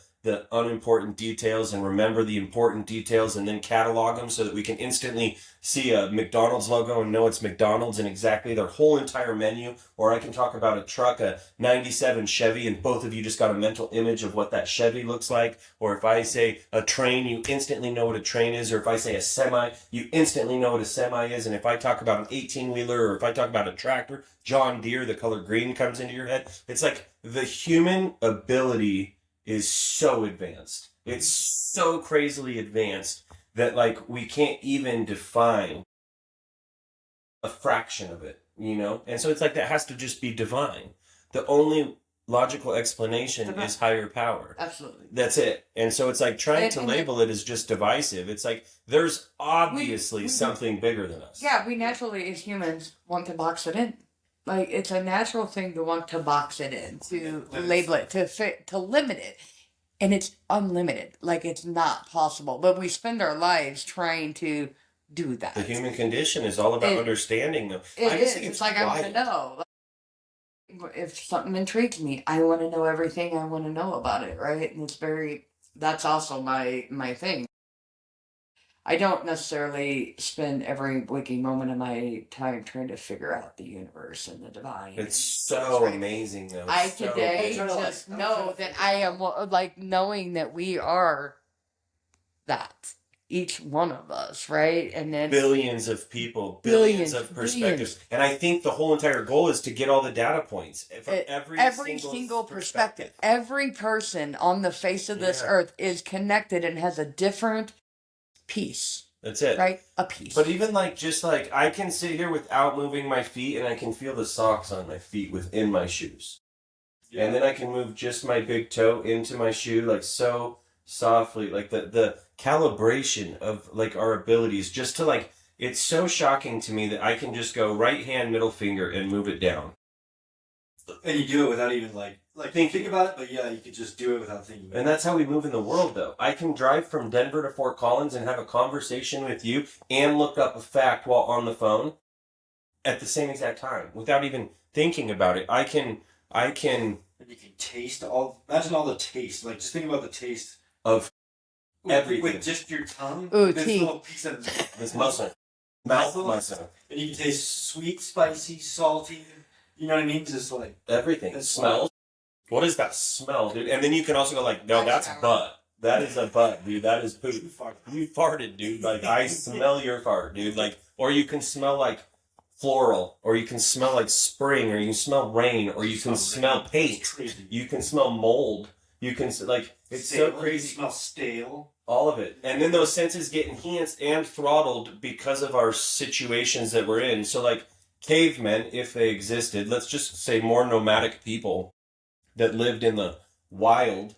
unimportant details and remember the important details and then catalog them so that we can instantly see a McDonald's logo and know it's McDonald's and exactly their whole entire menu. Or I can talk about a truck, a 97 Chevy, and both of you just got a mental image of what that Chevy looks like. Or if I say a train, you instantly know what a train is. Or if I say a semi, you instantly know what a semi is. And if I talk about an 18-wheeler, or if I talk about a tractor, John Deere, the color green comes into your head. It's like the human ability is so advanced. It's so crazily advanced that like we can't even define a fraction of it, you know? And so it's like that has to just be divine. The only logical explanation is higher power. Absolutely. That's it. And so it's like trying to label it as just divisive. It's like there's obviously something bigger than us. Yeah, we naturally as humans want to box it in. Like, it's a natural thing to want to box it in, to label it, to limit it. And it's unlimited. Like, it's not possible. But we spend our lives trying to do that. The human condition is all about understanding them. It's like, I want to know. If something intrigues me, I want to know everything I want to know about it, right? And that's also my thing. I don't necessarily spend every waking moment of my time trying to figure out the universe and the divine. It's so amazing, though. I today just know that I am, like, knowing that we are that. Each one of us, right? And then billions of people, billions of perspectives. And I think the whole entire goal is to get all the data points from every single perspective. Every person on the face of this earth is connected and has a different piece. That's it. Right? A piece. But even just I can sit here without moving my feet and I can feel the socks on my feet within my shoes. Yeah. And then I can move just my big toe into my shoe, like so softly, like the calibration of like our abilities, just to like, it's so shocking to me that I can just go right hand, middle finger and move it down. And you do it without even like think about it, but yeah, you could just do it without thinking about it. And that's how we move in the world, though. I can drive from Denver to Fort Collins and have a conversation with you and look up a fact while on the phone at the same exact time without even thinking about it. I can. And you can taste imagine all the taste. Like, just think about the taste of everything. With just your tongue. Ooh, this little piece of this muscle. Mouth muscle. And you can taste sweet, spicy, salty. You know what I mean? Just like everything. It smells. What is that smell, dude? And then you can also go like, no, that's butt. That is a butt, dude. That is poop. You farted, dude. Like, I smell your fart, dude. Like, or you can smell like floral, or you can smell like spring, or you can smell rain, or you can smell paint. You can smell mold. You can, like, it's so crazy. You smell stale. All of it. And then those senses get enhanced and throttled because of our situations that we're in. So, like, cavemen, if they existed, let's just say more nomadic people that lived in the wild,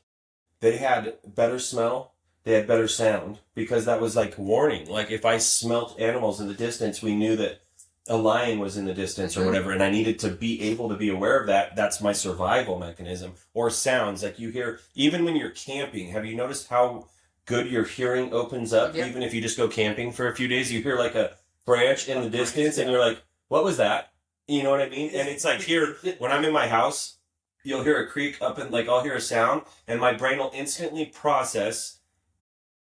they had better smell, they had better sound, because that was like warning. Like, if I smelt animals in the distance, we knew that a lion was in the distance or whatever, and I needed to be able to be aware of that. That's my survival mechanism. Or sounds, like you hear, even when you're camping, have you noticed how good your hearing opens up? Yep. Even if you just go camping for a few days, you hear like a branch in the distance, and you're like, what was that? You know what I mean? And it's like, here, when I'm in my house, you'll hear a creak up, and like I'll hear a sound, and my brain will instantly process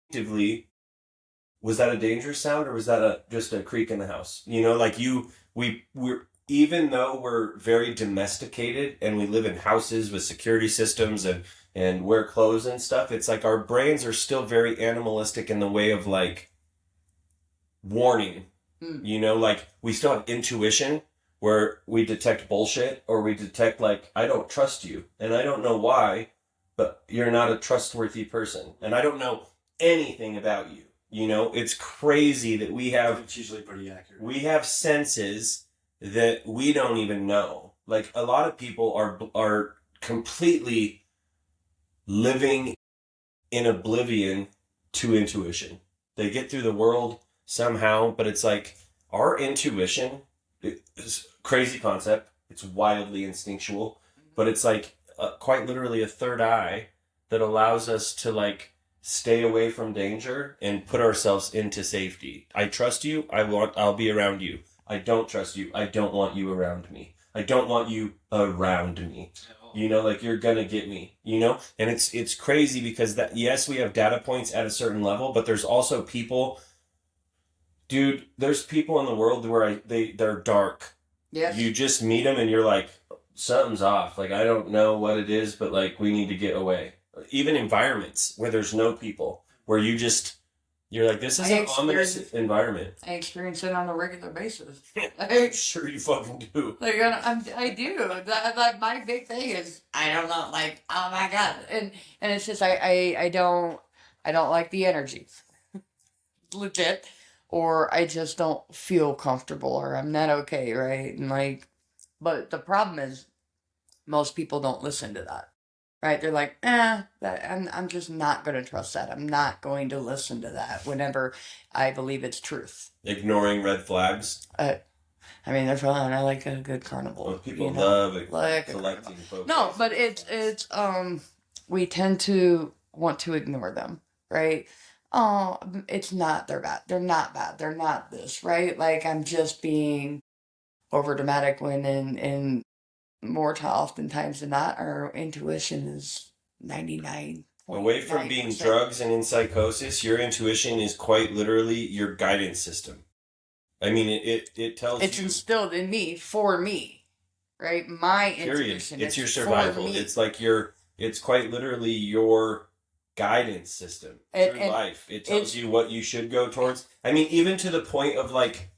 actively, was that a dangerous sound, or was that just a creak in the house? You know, like we're, even though we're very domesticated and we live in houses with security systems and wear clothes and stuff, it's like our brains are still very animalistic in the way of like warning. You know, like we still have intuition where we detect bullshit, or we detect like, I don't trust you, and I don't know why, but you're not a trustworthy person, and I don't know anything about you. You know, it's crazy that It's usually pretty accurate. We have senses that we don't even know. Like, a lot of people are completely living in oblivion to intuition. They get through the world somehow, but it's like our intuition is a crazy concept. It's wildly instinctual, but it's like quite literally a third eye that allows us to like stay away from danger and put ourselves into safety. I trust you. I'll be around you. I don't trust you. I don't want you around me. I don't want you around me. You know, like, you're gonna get me, you know? And it's crazy because that, yes, we have data points at a certain level, but there's also people, dude, there's people in the world where they're dark. Yes. You just meet them and you're like, something's off. Like, I don't know what it is, but like, we need to get away. Even environments where there's no people, where you're like, this is an ominous environment. I experience it on a regular basis. I'm sure you fucking do. Like, I do. That my big thing is, I don't know, like, oh my god, and it's just I don't like the energy, legit, or I just don't feel comfortable, or I'm not okay, right? And like, but the problem is, most people don't listen to that. Right, they're like, I'm just not going to trust that. I'm not going to listen to that whenever I believe it's truth. Ignoring red flags. I mean, they're fun. I like a good carnival. Well, people love it. Like collecting folks. No, but it's we tend to want to ignore them, right? Oh, it's not. They're bad. They're not bad. They're not this, right? Like, I'm just being over dramatic when in more oftentimes than not, our intuition is 99. Away from being drugs and in psychosis, your intuition is quite literally your guidance system. I mean, it tells it's you... instilled in me, for me, right? My intuition. It's your survival. It's like it's quite literally your guidance system through life. It tells you what you should go towards. I mean, even to the point of like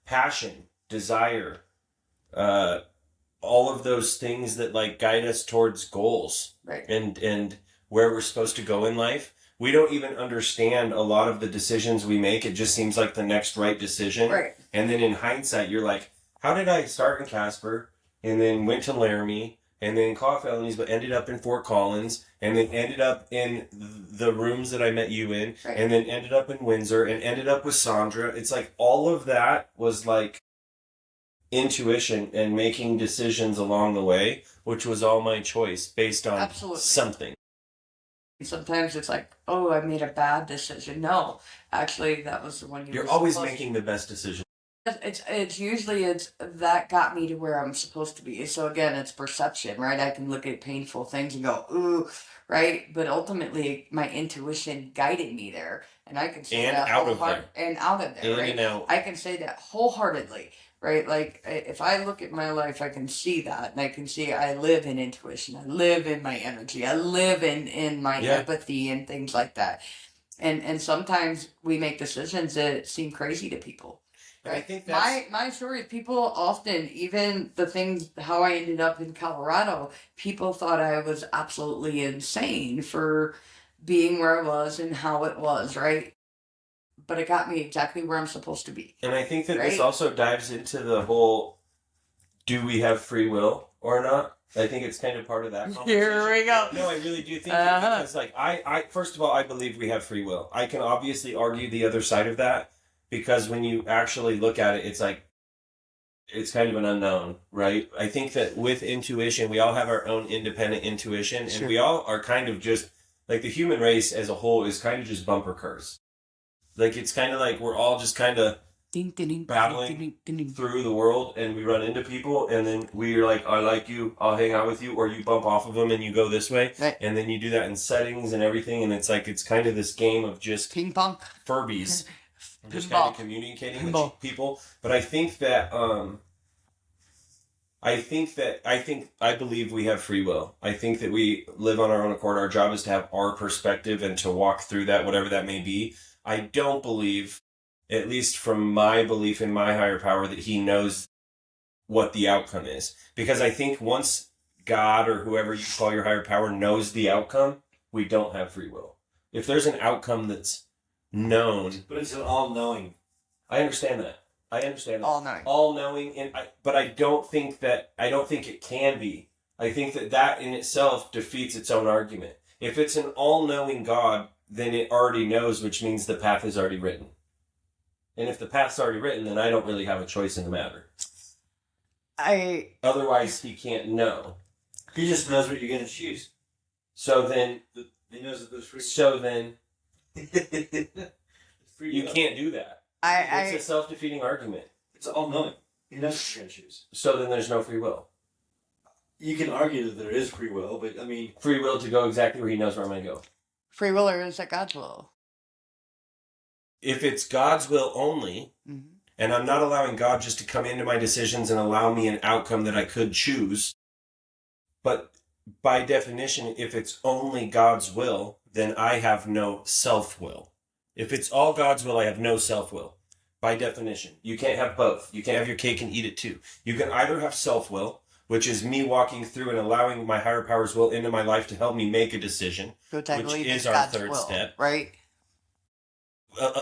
passion, desire, all of those things that like guide us towards goals, right? And where we're supposed to go in life. We don't even understand a lot of the decisions we make. It just seems like the next right decision. Right. And then in hindsight, you're like, how did I start in Casper and then went to Laramie and then caught felonies, but ended up in Fort Collins and then ended up in the rooms that I met you in, right, and then ended up in Windsor and ended up with Sandra. It's like all of that was like intuition and making decisions along the way, which was all my choice based on something. Sometimes it's like, oh, I made a bad decision. No, actually, that was the one you're always making the best decision. It's usually that got me to where I'm supposed to be. So again, it's perception, right? I can look at painful things and go, ooh, right? But ultimately, my intuition guided me there, and I can say that out of there, right? And out. I can say that wholeheartedly. Right? Like, if I look at my life, I can see that. And I can see I live in intuition. I live in my energy. I live in my empathy and things like that. And sometimes we make decisions that seem crazy to people. And I think that's my story. People often, even the things how I ended up in Colorado, people thought I was absolutely insane for being where I was and how it was, right? But it got me exactly where I'm supposed to be. and I think that Right? this also dives into the whole, do we have free will or not? I think it's kind of part of that conversation. Here we go. No, I really do think that, because like I first of all, I believe we have free will. I can obviously argue the other side of that, because when you actually look at it, it's like it's kind of an unknown, right? I think that with intuition, we all have our own independent intuition, and Sure. we all are kind of just like the human race as a whole is kind of just bumper cars. Like it's kind of like we're all just kind of battling through the world, and we run into people, and then we're like, I like you, I'll hang out with you, or you bump off of them and you go this way, Right. and then you do that in settings and everything, and it's like it's kind of this game of just Ping pong. Furbies, just Pinball. kind of communicating with Pinball. people. But I think that I believe we have free will. I think that we live on our own accord. Our job is to have our perspective and to walk through that, whatever that may be. I don't believe, at least from my belief in my higher power, that he knows what the outcome is. Because I think once God or whoever you call your higher power knows the outcome, we don't have free will. If there's an outcome that's known, But it's an all-knowing. I understand that. All knowing. All knowing, but I don't think it can be. I think that in itself defeats its own argument. If it's an all-knowing God, then it already knows, which means the path is already written. And if the path's already written, then I don't really have a choice in the matter. Otherwise, he can't know. He just knows what you're going to choose. So then, He knows that there's free. so then Free you will. can't do that. It's a self-defeating argument. It's all-knowing. He knows what you're going to choose. So then there's no free will. You can argue that there is free will, but I mean, Free will to go exactly where he knows where I'm going to go. Free will, or is that God's will? If it's God's will only, Mm-hmm. and I'm not allowing God just to come into my decisions and allow me an outcome that I could choose, but by definition, if it's only God's will, then I have no self-will. If it's all God's will, I have no self-will. By definition, you can't have both. You can't have your cake and eat it too. You can either have self-will, which is me walking through and allowing my higher power's will into my life to help me make a decision, Which I which believe is is our God's third will, step. right?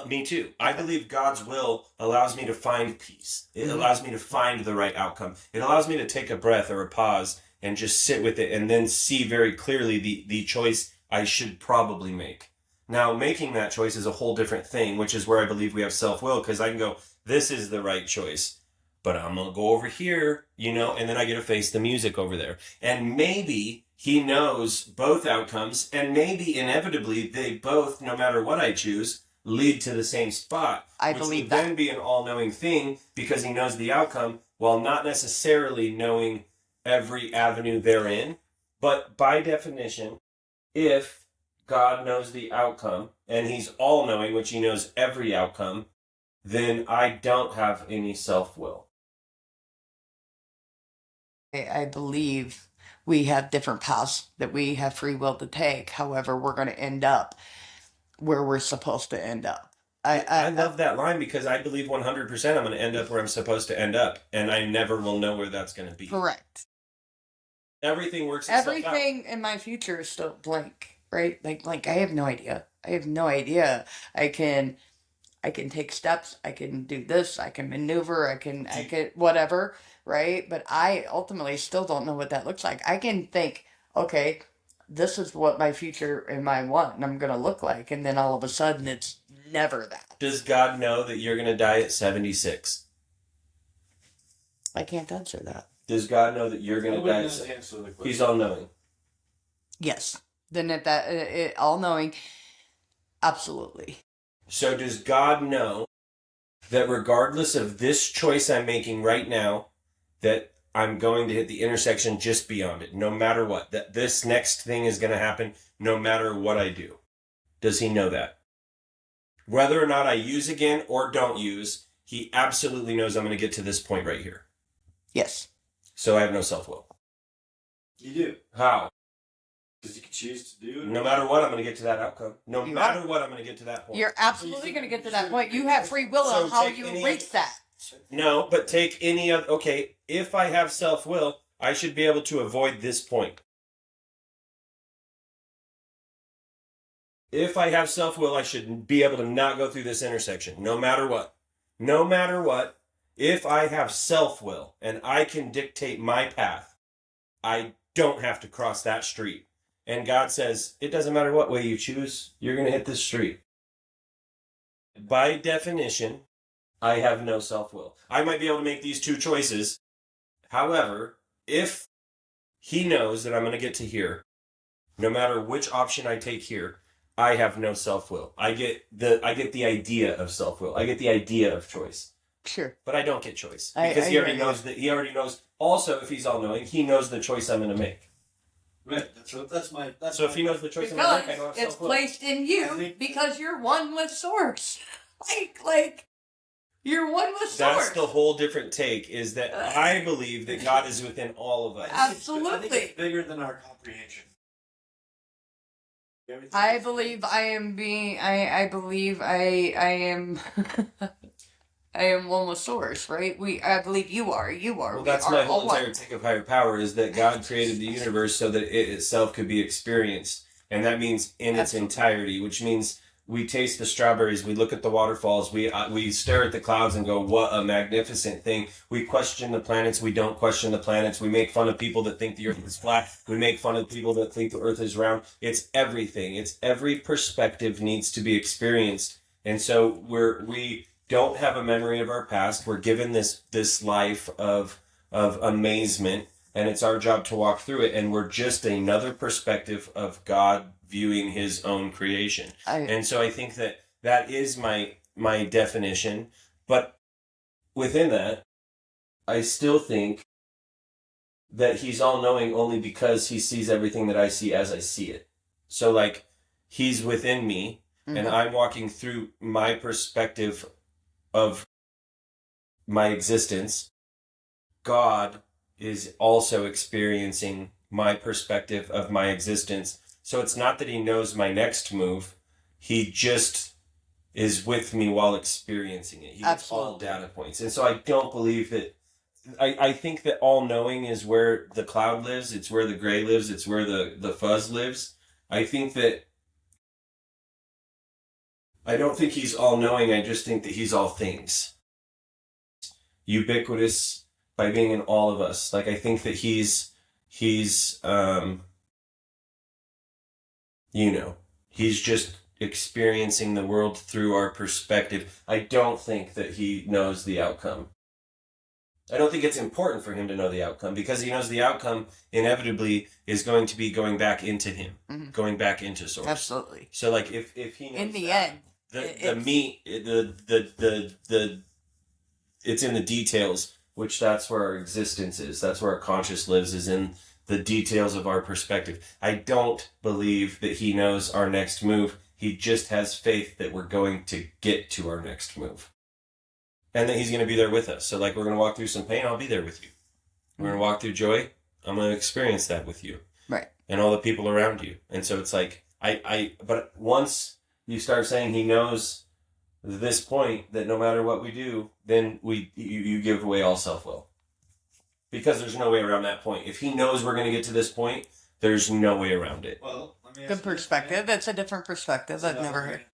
Me too. I believe God's will allows me to find peace. It allows me to find the right outcome. It allows me to take a breath or a pause and just sit with it and then see very clearly the choice I should probably make. Now, making that choice is a whole different thing, which is where I believe we have self-will, because I can go, this is the right choice, but I'm going to go over here, and then I get to face the music over there. And maybe he knows both outcomes, and maybe inevitably they both, no matter what I choose, lead to the same spot. I which believe would that. then be an all-knowing thing, because he knows the outcome while not necessarily knowing every avenue therein. But by definition, if God knows the outcome and he's all-knowing, which he knows every outcome, then I don't have any self-will. I believe we have different paths that we have free will to take. However, we're going to end up where we're supposed to end up. I love that line, because I believe 100% I'm going to end up where I'm supposed to end up, and I never will know where that's going to be. Correct. Everything works itself out. Everything in my future is still blank, right? Like I have no idea. I have no idea. I can take steps. I can do this. I can maneuver. I can whatever, right? But I ultimately still don't know what that looks like. I can think, okay, this is what my future and my want and I'm gonna look like, and then all of a sudden it's never that. Does God know that you're going to die at 76? I can't answer that. Does God know that you're going to die at 76? answer the question. He's all-knowing. Yes. Then at that, all knowing, absolutely. So does God know that regardless of this choice I'm making right now, that I'm going to hit the intersection just beyond it, no matter what, that this next thing is going to happen no matter what I do? Does he know that? Whether or not I use again or don't use, he absolutely knows I'm going to get to this point right here. Yes. So I have no self-will. You do. How? Because you can choose to do it. No matter what, I'm going to get to that outcome. What, I'm going to get to that point. You're absolutely going to get to that point. You have free will on how you reach that. No, but take any other. Okay, if I have self-will, I should be able to avoid this point. If I have self-will, I should be able to not go through this intersection, no matter what. No matter what, if I have self-will and I can dictate my path, I don't have to cross that street. And God says, it doesn't matter what way you choose, you're going to hit this street. By definition, I have no self-will. I might be able to make these two choices. However, if he knows that I'm going to get to here, no matter which option I take here, I have no self-will. I get the idea of self-will. I get the idea of choice. Sure. But I don't get choice. Because he already knows that. He already knows. Also, if he's all-knowing, he knows the choice I'm going to make. Right. So if he knows the choice I'm going to make, I don't have it's self-will. placed in you because you're one with Source. Like you're one with Source. That's the whole different take, is that I believe that God is within all of us. Absolutely. I think it's bigger than our comprehension. I believe I am being. I believe I am. I am one with Source, right? I believe you are. You are. Well, that's my whole entire take of higher power, is that God created the universe so that it itself could be experienced. And that means in its entirety, which means we taste the strawberries, we look at the waterfalls, we stare at the clouds and go, what a magnificent thing. We question the planets, we don't question the planets. We make fun of people that think the earth is flat. We make fun of people that think the earth is round. It's everything. It's every perspective needs to be experienced. And so we don't have a memory of our past. We're given this life of amazement, and it's our job to walk through it. And we're just another perspective of God viewing his own creation. And so I think that is my definition. But within that, I still think that he's all-knowing only because he sees everything that I see as I see it. So like, he's within me, and I'm walking through my perspective of my existence. God is also experiencing my perspective of my existence. So it's not that he knows my next move. He just is with me while experiencing it. He gets all data points. And so I don't believe that... I think that all-knowing is where the cloud lives. It's where the gray lives. It's where the fuzz lives. I think that... I don't think he's all-knowing. I just think that he's all things. Ubiquitous by being in all of us. Like, I think that he's just experiencing the world through our perspective. I don't think that he knows the outcome. I don't think it's important for him to know the outcome, because he knows the outcome inevitably is going to be going back into him, going back into Source. Absolutely. So like if he knows in the end, it's in the details, which that's where our existence is. That's where our conscious lives, is in the details of our perspective. I don't believe that he knows our next move. He just has faith that we're going to get to our next move. And that he's going to be there with us. So like, we're going to walk through some pain, I'll be there with you. We're going to walk through joy, I'm going to experience that with you. Right. And all the people around you. And so it's like, but once you start saying he knows this point, that no matter what we do, then you give away all self-will. Because there's no way around that point. If he knows we're going to get to this point, there's no way around it. Well, let me ask good perspective. That's a different perspective I've never heard.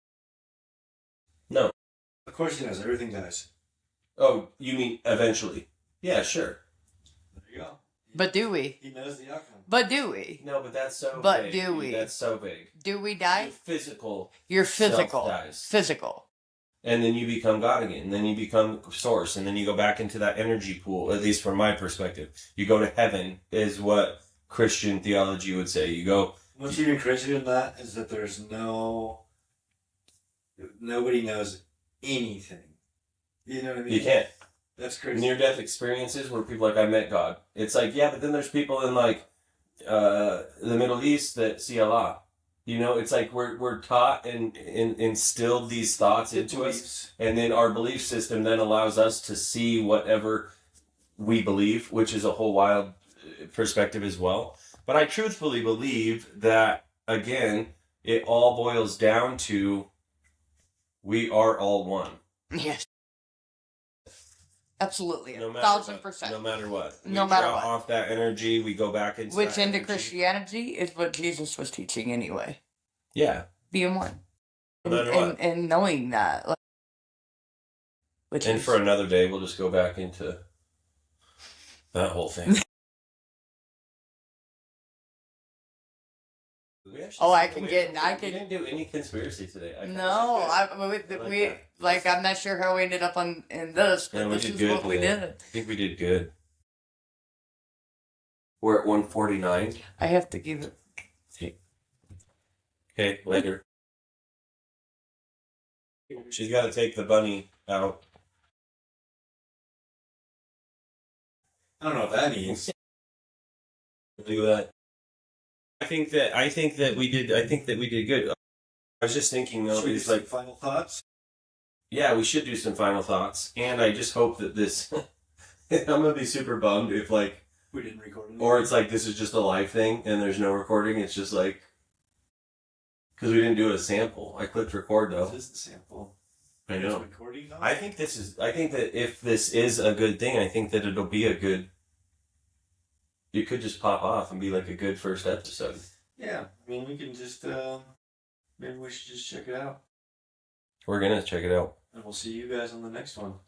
No. Of course he knows. Everything does. Oh, you mean eventually? Yeah, sure. There you go. But do we? He knows the outcome. But do we? No, but that's so but vague. Do we? That's so vague. Do we die? Your physical. Dies. Physical. And then you become God again. And then you become Source. And then you go back into that energy pool, at least from my perspective. You go to heaven, is what Christian theology would say. You go... What's even crazier than that is that nobody knows anything. You know what I mean? You can't. That's crazy. Near-death experiences where people are like, I met God. It's like, yeah, but then there's people in like the Middle East that see Allah. You know, it's like we're taught and instilled these thoughts into us, and then our belief system then allows us to see whatever we believe, which is a whole wild perspective as well. But I truthfully believe that, again, it all boils down to we are all one. Yes. Absolutely, No 1,000%. No matter what. No We matter draw what. off that energy, we go back into Which that into energy. Christianity is what Jesus was teaching anyway. Yeah. Being one. No matter what. And knowing that. Like, and for another day, we'll just go back into that whole thing. I We didn't do any conspiracy today. I'm not sure how we ended up in this, but this is what we did. I think we did good. We're at 149. I have to give it. Okay, later. She's got to take the bunny out. I don't know what that means. Do that. I think that we did good. I was just thinking though, it's like final thoughts. Yeah, we should do some final thoughts, and I just hope that this. I'm gonna be super bummed if like we didn't record it. Or it's like this is just a live thing and there's no recording. It's just like because we didn't do a sample. I clicked record though. This is the sample. I know. Recording now? I think that if this is a good thing, I think that it'll be a good. You could just pop off and be like a good first episode. Yeah, I mean we can just maybe we should just check it out. We're gonna check it out. And we'll see you guys on the next one.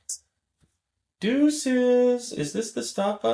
Deuces. Is this the stop button?